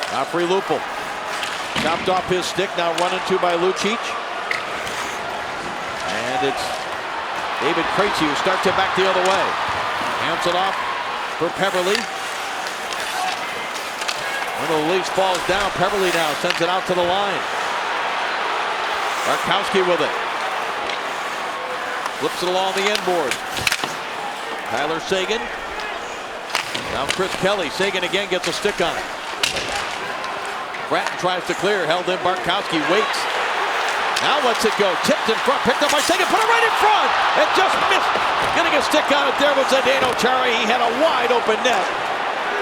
Joffrey Lupul chopped off his stick, now run into by Lucic. And it's David Krejci who starts it back the other way. Hands it off for Peverley. One of the Leafs falls down. Peverley now sends it out to the line. Bartkowski with it. Flips it along the end board. Tyler Seguin. Now Chris Kelly. Seguin again gets a stick on it. Fratton tries to clear. Held in. Bartkowski waits. Now lets it go. Tipped in front. Picked up by Seguin. Put it right in front. It just missed. Getting a stick on it there was Zdeno Chara. He had a wide open net.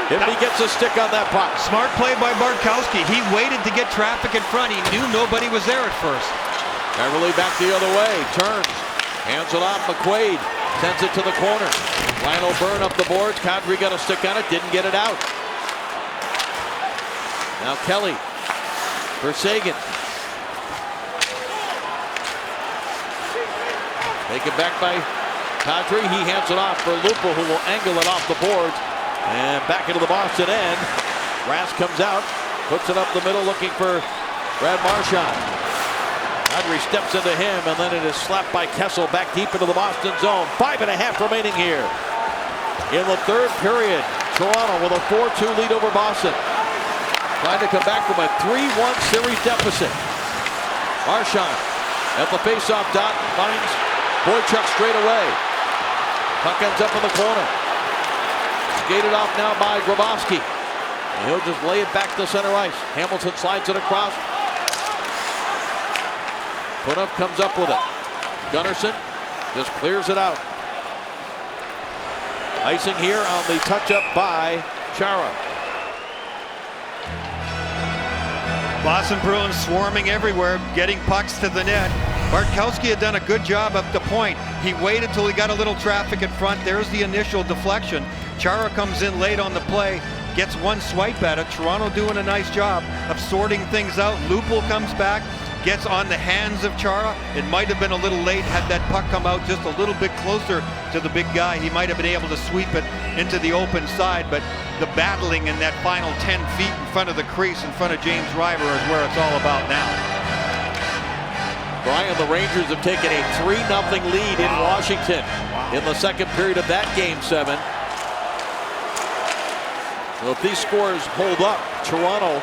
If he gets a stick on that puck. Smart play by Bartkowski. He waited to get traffic in front. He knew nobody was there at first. Beverly back the other way. Turns. Hands it off. McQuaid sends it to the corner. Lionel Byrne up the boards. Kadri got a stick on it. Didn't get it out. Now Kelly for Seguin. Taken back by Kadri. He hands it off for Lupul, who will angle it off the boards. And back into the Boston end. Rask comes out. Puts it up the middle looking for Brad Marchand. Kadri steps into him, and then it is slapped by Kessel back deep into the Boston zone. 5.5 remaining here. In the third period, Toronto with a 4-2 lead over Boston. Trying to come back from a 3-1 series deficit. Marchand at the faceoff dot finds Boychuk straight away. Puck ends up in the corner. Skated off now by Grabowski. And he'll just lay it back to center ice. Hamilton slides it across. Phaneuf comes up with it. Gunnarsson just clears it out. Icing here on the touch-up by Chara. Boston Bruins swarming everywhere, getting pucks to the net. Bartkowski had done a good job up the point. He waited till he got a little traffic in front. There's the initial deflection. Chara comes in late on the play, gets one swipe at it. Toronto doing a nice job of sorting things out. Lupul comes back, gets on the hands of Chara. It might have been a little late. Had that puck come out just a little bit closer to the big guy, he might have been able to sweep it into the open side. But the battling in that final 10 feet in front of the crease, in front of James Reimer, is where it's all about now. Brian, the Rangers have taken a 3-0 lead in Washington in the second period of that Game 7. So if these scores hold up, Toronto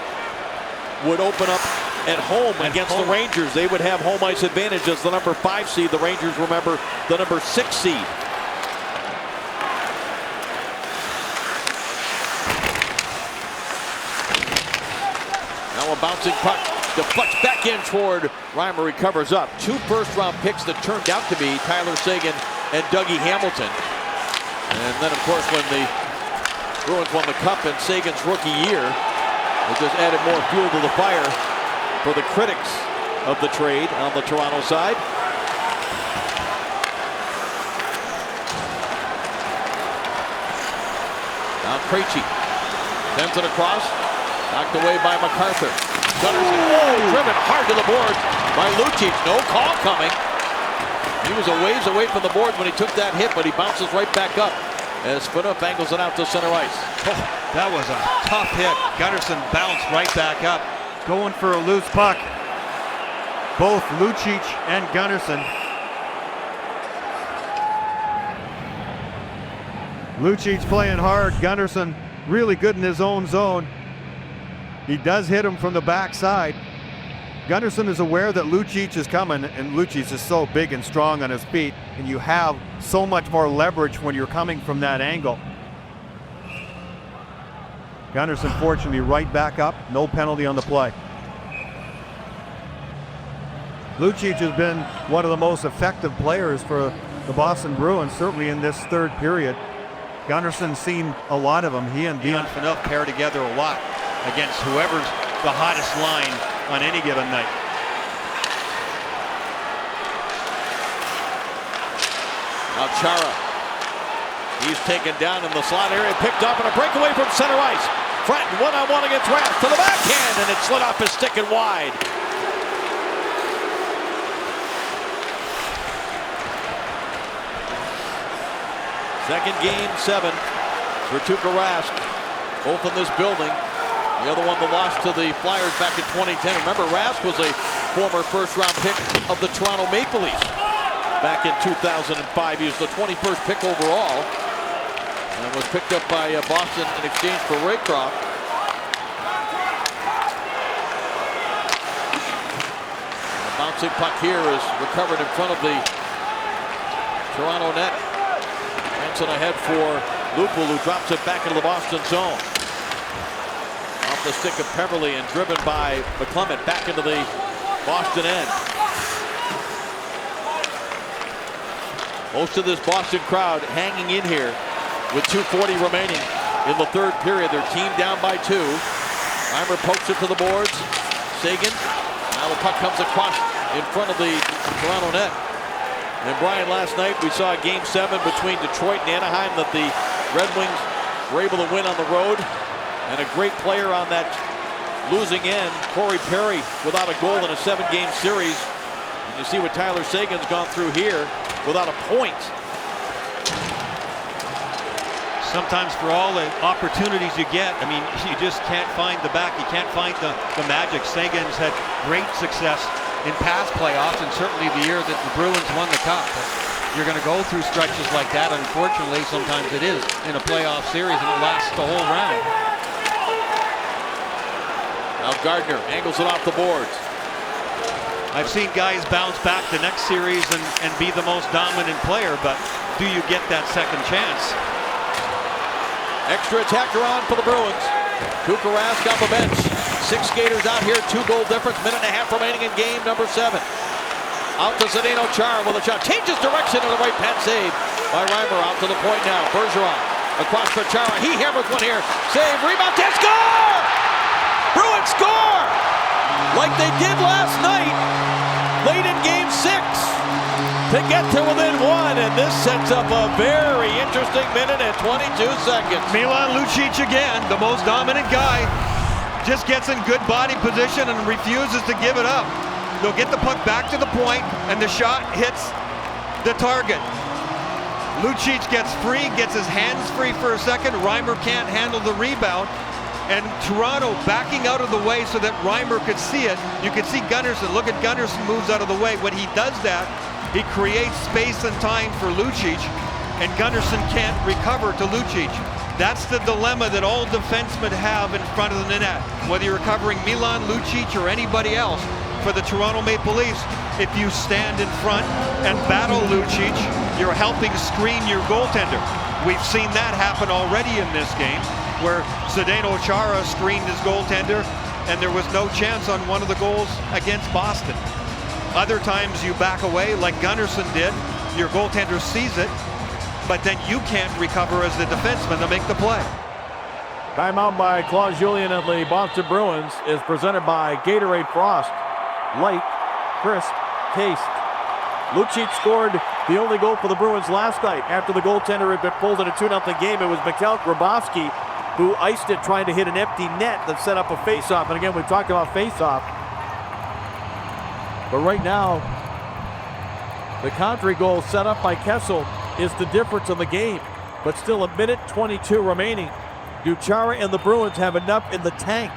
would open up at home against the Rangers. They would have home ice advantage as the number 5 seed. The Rangers, remember, the number 6 seed. Now a bouncing puck. Deflects back in toward Reimer, recovers up. 2 first-round picks that turned out to be Tyler Seguin and Dougie Hamilton. And then, of course, when the Bruins won the Cup in Seguin's rookie year, it just added more fuel to the fire for the critics of the trade on the Toronto side. Now Krejci sends it across, knocked away by MacArthur. Gunnarsson, driven hard to the boards by Lucic. No call coming. He was a ways away from the boards when he took that hit, but he bounces right back up as Phaneuf angles it out to center ice. Oh, that was a tough hit. Gunnarsson bounced right back up. Going for a loose puck. Both Lucic and Gunnarsson. Lucic playing hard. Gunnarsson really good in his own zone. He does hit him from the backside. Gunnarsson is aware that Lucic is coming, and Lucic is so big and strong on his feet, and you have so much more leverage when you're coming from that angle. Gunnarsson fortunately right back up, no penalty on the play. Lucic has been one of the most effective players for the Boston Bruins, certainly in this third period. Gunnarsson seen a lot of them. He and Dion Phaneuf pair together a lot against whoever's the hottest line on any given night. Now Chara, he's taken down in the slot area, picked up, and a breakaway from center ice. Fratton one-on-one against Rath to the backhand, and it slid off his stick and wide. Second Game 7 for Tuukka Rask, both in this building. The other one, the loss to the Flyers back in 2010. Remember, Rask was a former first-round pick of the Toronto Maple Leafs back in 2005. He was the 21st pick overall and was picked up by Boston in exchange for Raycroft. The bouncing puck here is recovered in front of the Toronto net. Hanson ahead for Lupul, who drops it back into the Boston zone. Off the stick of Peverley and driven by McClement back into the Boston end. Most of this Boston crowd hanging in here with 2:40 remaining in the third period. Their team down by 2. Reimer pokes it to the boards. Seguin. Now the puck comes across in front of the Toronto net. And Brian, last night we saw Game 7 between Detroit and Anaheim that the Red Wings were able to win on the road. And a great player on that losing end, Corey Perry, without a goal in a 7-game series. And you see what Tyler Seguin's gone through here without a point. Sometimes for all the opportunities you get, I mean, you just can't find the back. You can't find the magic. Seguin's had great success in past playoffs, and certainly the year that the Bruins won the Cup. But you're going to go through stretches like that. Unfortunately, sometimes it is in a playoff series, and it lasts the whole round. Now Gardner angles it off the boards. I've seen guys bounce back the next series and be the most dominant player, but do you get that second chance? Extra attacker on for the Bruins. Tuukka Rask off the bench. 6 skaters out here, 2-goal difference. Minute and a half remaining in game number 7. Out to Zdeno Chara with a shot. Changes direction to the right pad save by Reimer. Out to the point now. Bergeron across for Chara. He hammers one here. Save, rebound, and score! Bruins score! Like they did last night, late in game 6. To get to within 1, and this sets up a very interesting minute and 22 seconds. Milan Lucic again, the most dominant guy, just gets in good body position and refuses to give it up. They'll get the puck back to the point, and the shot hits the target. Lucic gets free, gets his hands free for a second. Reimer can't handle the rebound, and Toronto backing out of the way so that Reimer could see it. You can see Gunnarsson. Look at Gunnarsson moves out of the way. When he does that, he creates space and time for Lucic, and Gunnarsson can't recover to Lucic. That's the dilemma that all defensemen have in front of the net. Whether you're covering Milan Lucic or anybody else, for the Toronto Maple Leafs, if you stand in front and battle Lucic, you're helping screen your goaltender. We've seen that happen already in this game, where Zdeno Chara screened his goaltender, and there was no chance on one of the goals against Boston. Other times you back away like Gunnarsson did, your goaltender sees it, but then you can't recover as the defenseman to make the play. Timeout by Claude Julien and the Boston Bruins is presented by Gatorade Frost. Light, crisp, taste. Lucic scored the only goal for the Bruins last night. After the goaltender had been pulled in a 2-0 game, it was Mikhail Grabovski who iced it trying to hit an empty net that set up a faceoff. And again, we've talked about faceoff. But right now, the Kadri goal set up by Kessel is the difference in the game. But still a minute 22 remaining. Do Chara and the Bruins have enough in the tank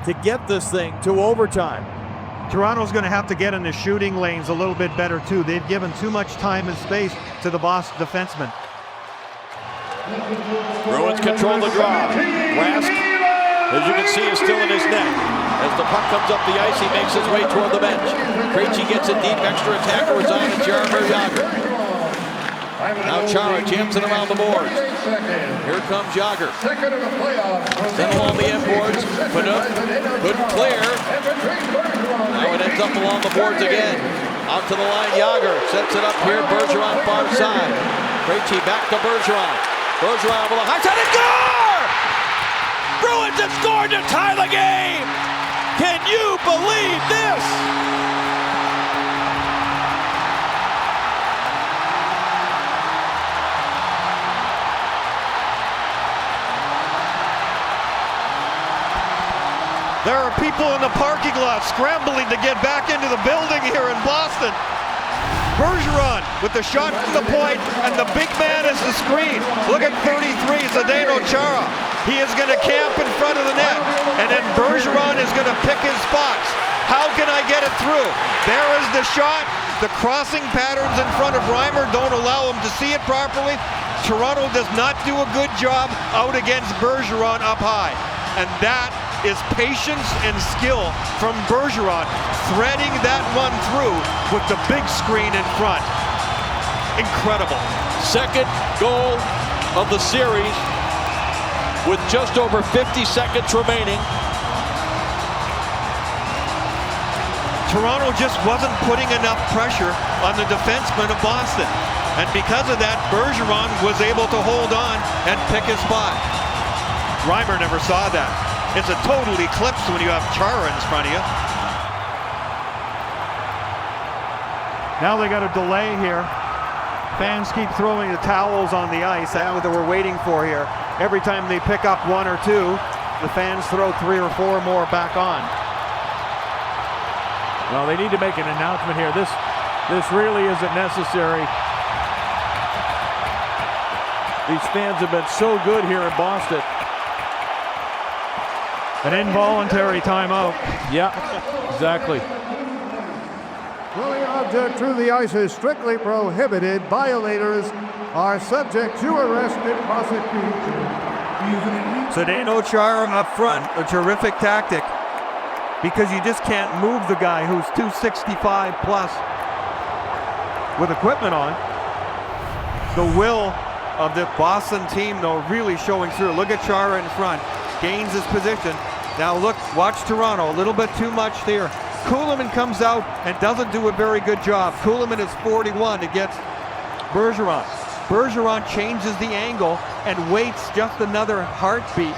to get this thing to overtime? Toronto's going to have to get in the shooting lanes a little bit better too. They've given too much time and space to the Boston defensemen. Bruins control the draw. Rask, as you can see, is still in his net. As the puck comes up the ice, he makes his way toward the bench. Krejci gets it deep, extra attacker is on, and Jaromir Jagr. Now Chara jams it around the boards. Here comes Jagr. Then along the end boards, Phaneuf couldn't clear. Now it ends up along the boards again. Out to the line, Jagr sets it up here, Bergeron far side. Krejci back to Bergeron. Bergeron with a high side and score! Bruins have scored to tie the game! Can you believe this? There are people in the parking lot scrambling to get back into the building here in Boston. Bergeron with the shot from the point, and the big man is the screen. Look at 33, Zdeno Chara. He is going to camp in front of the net, and then Bergeron is going to pick his spots. How can I get it through? There is the shot. The crossing patterns in front of Reimer don't allow him to see it properly. Toronto does not do a good job out against Bergeron up high, and that is patience and skill from Bergeron, threading that one through with the big screen in front. Incredible. Second goal of the series with just over 50 seconds remaining. Toronto just wasn't putting enough pressure on the defenseman of Boston. And because of that, Bergeron was able to hold on and pick his spot. Reimer never saw that. It's a total eclipse when you have Chara in front of you. Now they got a delay here. Fans keep throwing the towels on the ice. That's what we're waiting for here. Every time they pick up 1 or 2, the fans throw 3 or 4 more back on. Well, they need to make an announcement here. This really isn't necessary. These fans have been so good here in Boston. An involuntary timeout. Yeah, exactly. Throwing object through the ice is strictly prohibited. Violators are subject to arrest and prosecution. Zdeno Chara up front, a terrific tactic, because you just can't move the guy who's 265 plus with equipment on. The will of the Boston team, though, really showing through. Look at Chara in front, gains his position. Now look, watch Toronto, a little bit too much there. Kuhlman comes out and doesn't do a very good job. Kuhlman is 41 against Bergeron. Bergeron changes the angle and waits just another heartbeat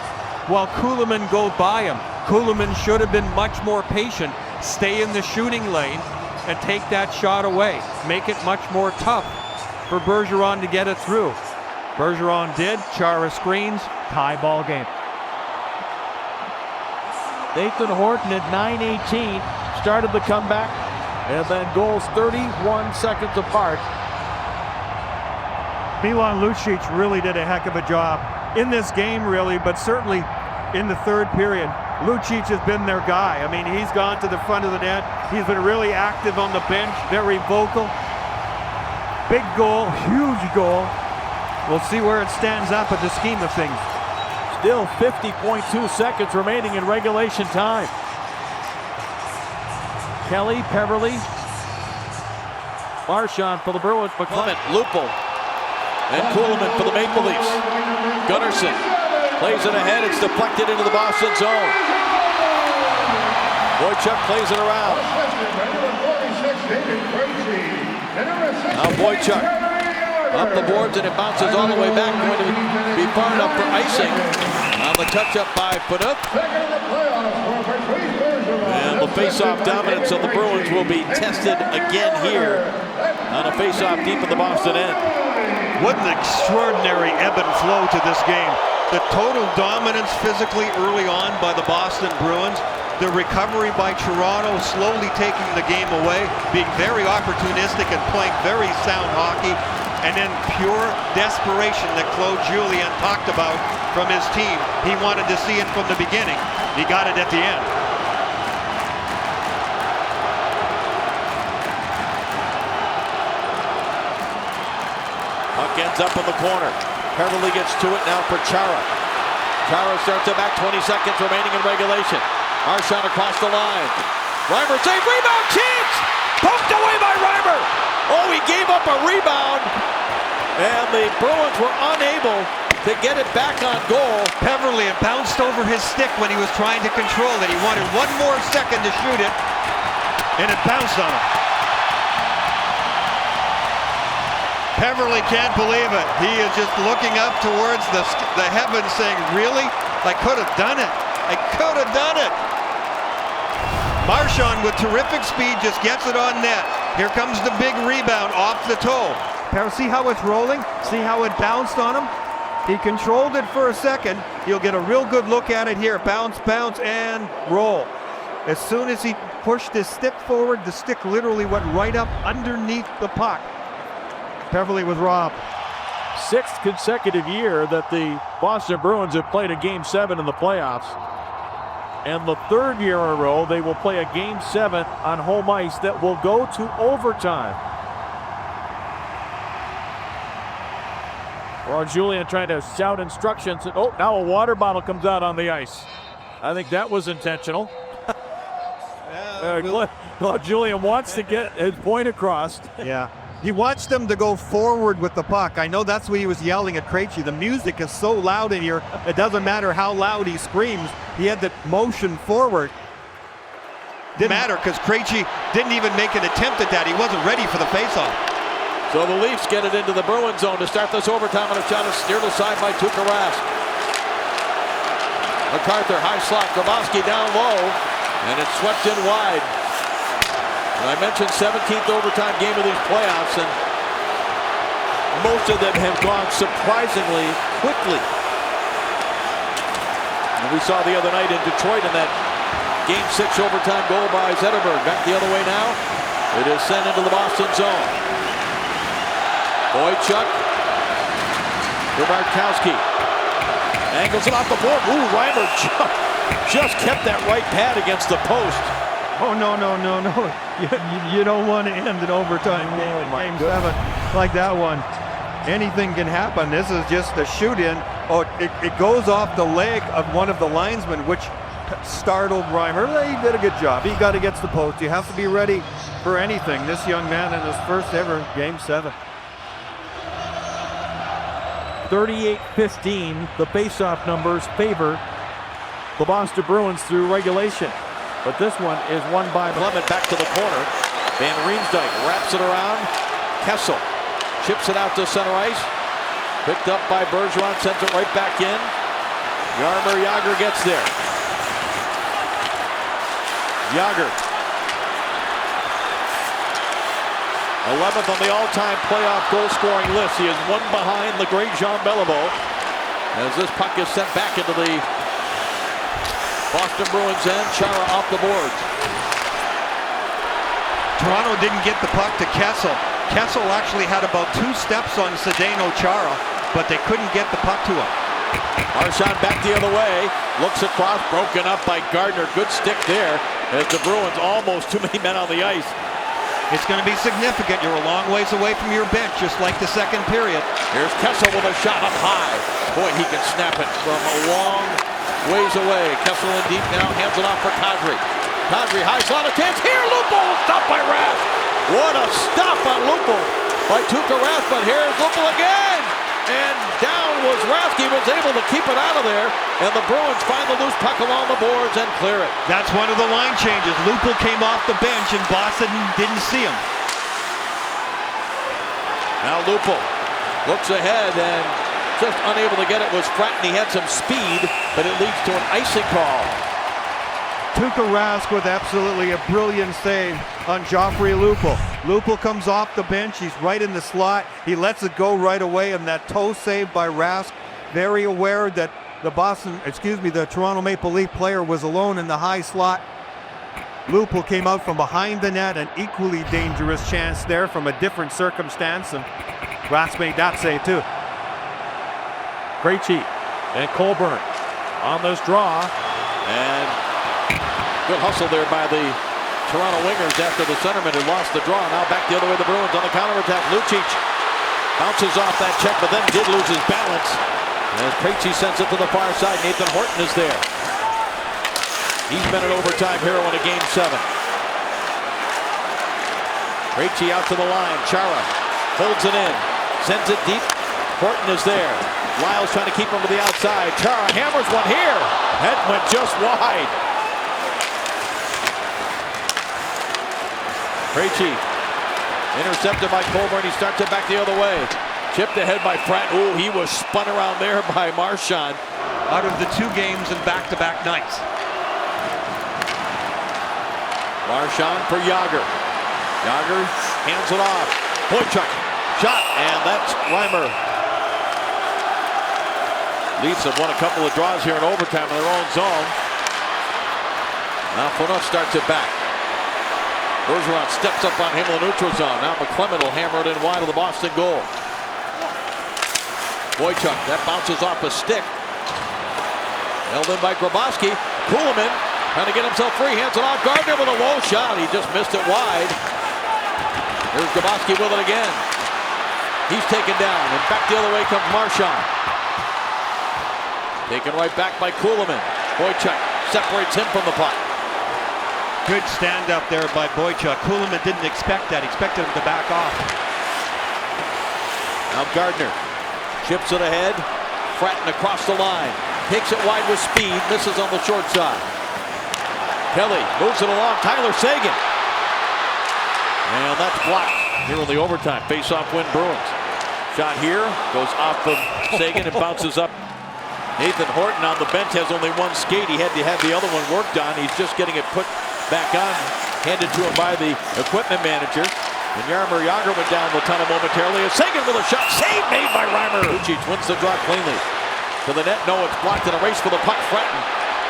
while Kuhlman goes by him. Kuhlman should have been much more patient, stay in the shooting lane and take that shot away. Make it much more tough for Bergeron to get it through. Bergeron did, Chara screens, tie ball game. Nathan Horton at 9:18 started the comeback, and then goals 31 seconds apart. Milan Lucic really did a heck of a job in this game, really, but certainly in the third period. Lucic has been their guy. I mean, he's gone to the front of the net. He's been really active on the bench, very vocal. Big goal, huge goal. We'll see where it stands up in the scheme of things. Still 50.2 seconds remaining in regulation time. Kelly, Peverley, Marchand for the Bruins, Clement, Lupul, and Kuhlman for the Maple Leafs. Gunnarsson plays it ahead. It's deflected into the Boston zone. Boychuk plays it around. Now Boychuk up the boards and it bounces all the way back. Going to be fired up for icing on the touch-up by Phaneuf. And the face-off dominance of the Bruins will be tested again here on a face-off deep in the Boston end. What an extraordinary ebb and flow to this game. The total dominance physically early on by the Boston Bruins. The recovery by Toronto, slowly taking the game away, being very opportunistic and playing very sound hockey. And then pure desperation that Claude Julien talked about from his team. He wanted to see it from the beginning. He got it at the end. Puck ends up in the corner. Peverley gets to it now for Chara. Chara starts it back, 20 seconds remaining in regulation. Marchand across the line. Reimer save, rebound chance! Poked away by Reimer! Oh, he gave up a rebound, and the Bruins were unable to get it back on goal. Peverley bounced over his stick when he was trying to control it. He wanted one more second to shoot it, and it bounced on him. Peverley can't believe it. He is just looking up towards the heavens saying, really? I could have done it. I could have done it. Marchand with terrific speed just gets it on net. Here comes the big rebound off the toe. See how it's rolling? See how it bounced on him? He controlled it for a second. You'll get a real good look at it here. Bounce, bounce, and roll. As soon as he pushed his stick forward, the stick literally went right up underneath the puck. Peverley was robbed. Sixth consecutive year that the Boston Bruins have played a Game 7 in the playoffs. And the third year in a row, they will play a Game 7 on home ice that will go to overtime. Well, Julien trying to shout instructions. Oh, now a water bottle comes out on the ice. I think that was intentional. Claude Julien wants to get his point across. Yeah. He wants them to go forward with the puck. I know that's what he was yelling at Krejci. The music is so loud in here, it doesn't matter how loud he screams. He had the motion forward. Didn't matter because Krejci didn't even make an attempt at that. He wasn't ready for the faceoff. So the Leafs get it into the Bruins zone to start this overtime, and a shot is steered aside by Tuukka Rask. MacArthur, high slot, Grabowski down low, and it's swept in wide. I mentioned 17th overtime game of these playoffs, and most of them have gone surprisingly quickly. And we saw the other night in Detroit in that Game 6 overtime goal by Zetterberg. Back the other way now. It is sent into the Boston zone. Boychuk to Bartkowski. Angles it off the board. Ooh, Reimer just kept that right pad against the post. Oh, no. You don't want to end an overtime game 7 like that one. Anything can happen. This is just a shoot-in. Oh, it goes off the leg of one of the linesmen, which startled Reimer. He did a good job. He got against the post. You have to be ready for anything. This young man in his first ever Game 7. 38-15. The faceoff numbers favor the Boston Bruins through regulation. But this one is won by Clement back to the corner. Van Riemsdyk wraps it around. Kessel chips it out to center ice. Picked up by Bergeron, sends it right back in. Jaromir Jagr gets there. Jagr. 11th on the all-time playoff goal-scoring list. He is one behind the great Jean Beliveau. As this puck is sent back into the Boston Bruins end. Chara off the boards. Toronto didn't get the puck to Kessel. Kessel actually had about 2 steps on Zdeno Chara, but they couldn't get the puck to him. Marchand back the other way. Looks across, broken up by Gardner. Good stick there as the Bruins almost too many men on the ice. It's going to be significant. You're a long ways away from your bench, just like the second period. Here's Kessel with a shot up high. Boy, he can snap it from a long ways away. Kessel in deep now, hands it off for Kadri. Kadri, high slot, a chance here. Lupo stopped by Rask. What a stop on Lupo by Tuukka Rask, but here's Lupo again. And down was Rask. He was able to keep it out of there. And the Bruins find the loose puck along the boards and clear it. That's one of the line changes. Lupo came off the bench and Boston didn't see him. Now Lupo looks ahead and just unable to get it was Fratton. He had some speed, but it leads to an icing call. Tuukka Rask with absolutely a brilliant save on Joffrey Lupul. Lupul comes off the bench. He's right in the slot. He lets it go right away, and that toe save by Rask, very aware that the Toronto Maple Leaf player was alone in the high slot. Lupul came out from behind the net, an equally dangerous chance there from a different circumstance, and Rask made that save too. Krejci and Colburn on this draw. And good hustle there by the Toronto Wingers after the centerman had lost the draw. Now back the other way, the Bruins on the counterattack. Lucic bounces off that check, but then did lose his balance. As Krejci sends it to the far side, Nathan Horton is there. He's been an overtime hero in a Game 7. Krejci out to the line. Chara holds it in, sends it deep. Horton is there. Lyles trying to keep him to the outside. Chara hammers one here. That went just wide. Krejci intercepted by Colburn. He starts it back the other way. Chipped ahead by Pratt. Ooh, he was spun around there by Marchand. Out of the 2 games in back-to-back nights. Marchand for Jagr. Jagr hands it off. Boychuk shot, and that's Reimer. Leafs have won a couple of draws here in overtime in their own zone. Now Phaneuf starts it back. Bergeron steps up on him in the neutral zone. Now McClement will hammer it in wide of the Boston goal. Boychuk, that bounces off a stick. Held in by Grabowski. Kuhlman trying to get himself free. Hands it off. Gardner with a low shot. He just missed it wide. Here's Grabowski with it again. He's taken down, and back the other way comes Marchand. Taken right back by Kuhlman. Boychuk separates him from the puck. Good stand up there by Boychuk. Kuhlman didn't expect that. He expected him to back off. Now Gardner chips it ahead. Fratton across the line. Takes it wide with speed. Misses on the short side. Kelly moves it along. Tyler Seguin. And that's blocked here in the overtime. Face-off win Bruins. Shot here. Goes off of Seguin and bounces up. Nathan Horton on the bench has only one skate. He had to have the other one worked on. He's just getting it put back on. Handed to him by the equipment manager. And Jaromir Jagr went down the tunnel momentarily. And Seguin with a shot. Save made by Reimer. Lucic wins the draw cleanly. To the net. No, it's blocked in a race for the puck. Fratton.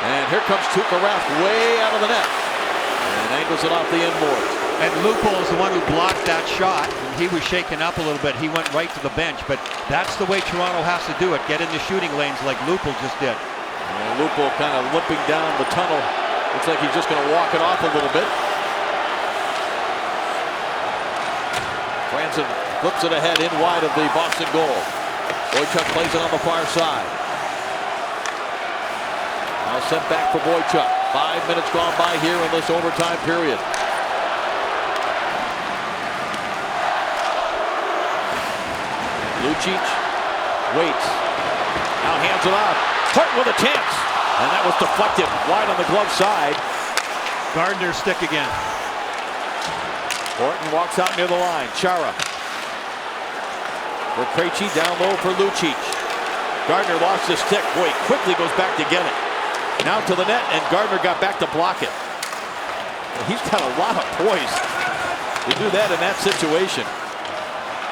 And here comes Tuukka Rask way out of the net. And angles it off the inboard. And Lupul is the one who blocked that shot. And he was shaken up a little bit. He went right to the bench. But that's the way Toronto has to do it. Get in the shooting lanes like Lupul just did. And Lupul kind of limping down the tunnel. Looks like he's just going to walk it off a little bit. Franson flips it ahead in wide of the Boston goal. Boychuk plays it on the far side. Now sent back for Boychuk. 5 minutes gone by here in this overtime period. Lucic Waits. Now hands it off. Thornton with a chance. And that was deflected wide on the glove side. Gardner stick again. Thornton walks out near the line. Chara. For Krejci, down low for Lucic. Gardner lost his stick. Boy, he quickly goes back to get it. Now to the net, and Gardner got back to block it. He's got a lot of poise to do that in that situation.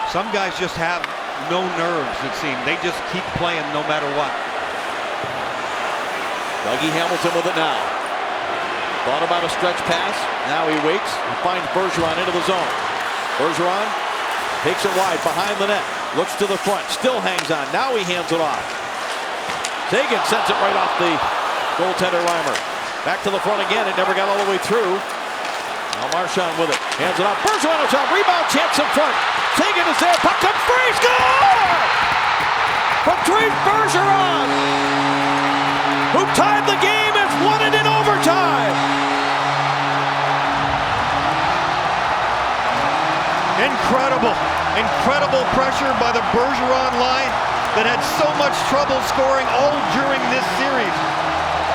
Some guys just have no nerves, it seems. They just keep playing no matter what. Dougie Hamilton with it now. Thought about a stretch pass. Now he waits and finds Bergeron into the zone. Bergeron takes it wide behind the net. Looks to the front. Still hangs on. Now he hands it off. Seguin sends it right off the goaltender Reimer. Back to the front again. It never got all the way through. Now Marchand with it. Hands it off. Bergeron on top. Rebound chance in front. Seguin is there. Puck comes free. Score! Patrice Bergeron, who tied the game, has won it in overtime. Incredible pressure by the Bergeron line that had so much trouble scoring all during this series,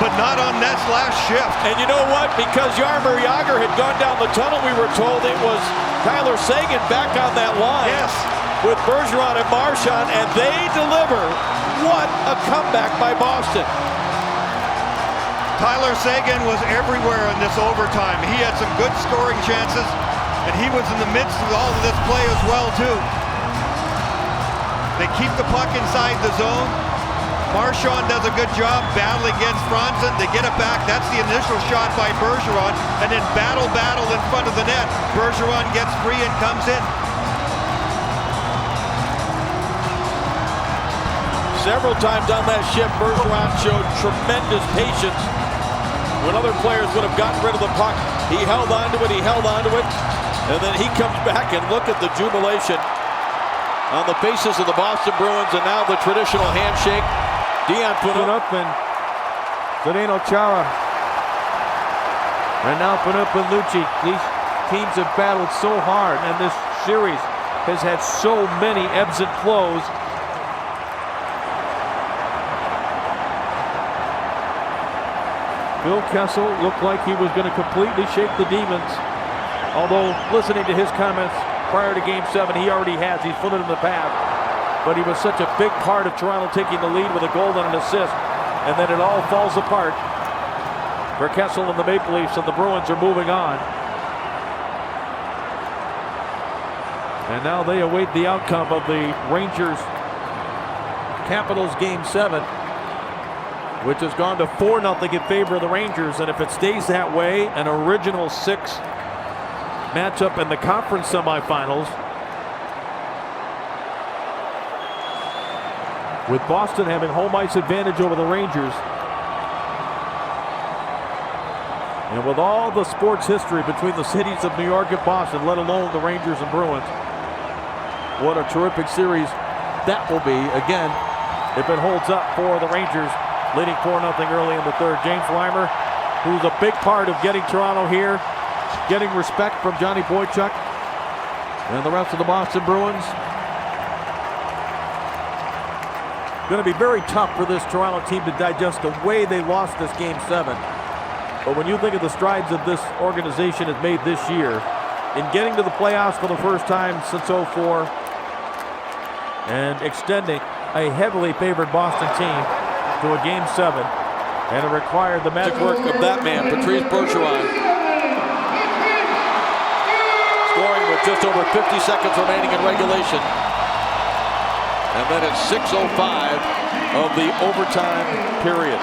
but not on that last shift. And you know what? Because Jaromir Jagr had gone down the tunnel, we were told it was Tyler Seguin back on that line. Yes. With Bergeron and Marchand, and they deliver. What a comeback by Boston. Tyler Seguin was everywhere in this overtime. He had some good scoring chances, and he was in the midst of all of this play as well, too. They keep the puck inside the zone. Marchand does a good job battling against Franzen. They get it back. That's the initial shot by Bergeron, and then battle in front of the net. Bergeron gets free and comes in. Several times on that shift, Bergeron showed tremendous patience. When other players would have gotten rid of the puck, he held onto it, and then he comes back, and look at the jubilation on the faces of the Boston Bruins, and now the traditional handshake. Dion Phaneuf and Zdeno Chara. And now Phaneuf and Lucic. These teams have battled so hard, and this series has had so many ebbs and flows. Phil Kessel looked like he was going to completely shake the demons. Although, listening to his comments prior to Game 7, he already has. He's put it in the path. But he was such a big part of Toronto taking the lead with a goal and an assist. And then it all falls apart for Kessel and the Maple Leafs, and the Bruins are moving on. And now they await the outcome of the Rangers-Capitals Game 7. Which has gone to 4-0 in favor of the Rangers. And if it stays that way, an original 6 matchup in the conference semifinals, with Boston having home ice advantage over the Rangers. And with all the sports history between the cities of New York and Boston, let alone the Rangers and Bruins, what a terrific series that will be. Again, if it holds up for the Rangers, leading 4-0 early in the third. James Reimer, who's a big part of getting Toronto here, getting respect from Johnny Boychuk and the rest of the Boston Bruins. Going to be very tough for this Toronto team to digest the way they lost this Game 7. But when you think of the strides that this organization has made this year in getting to the playoffs for the first time since '04 and extending a heavily favored Boston team to a Game 7, and it required the magic work of that man, Patrice Bergeron, scoring with just over 50 seconds remaining in regulation. And then it's 6:05 of the overtime period.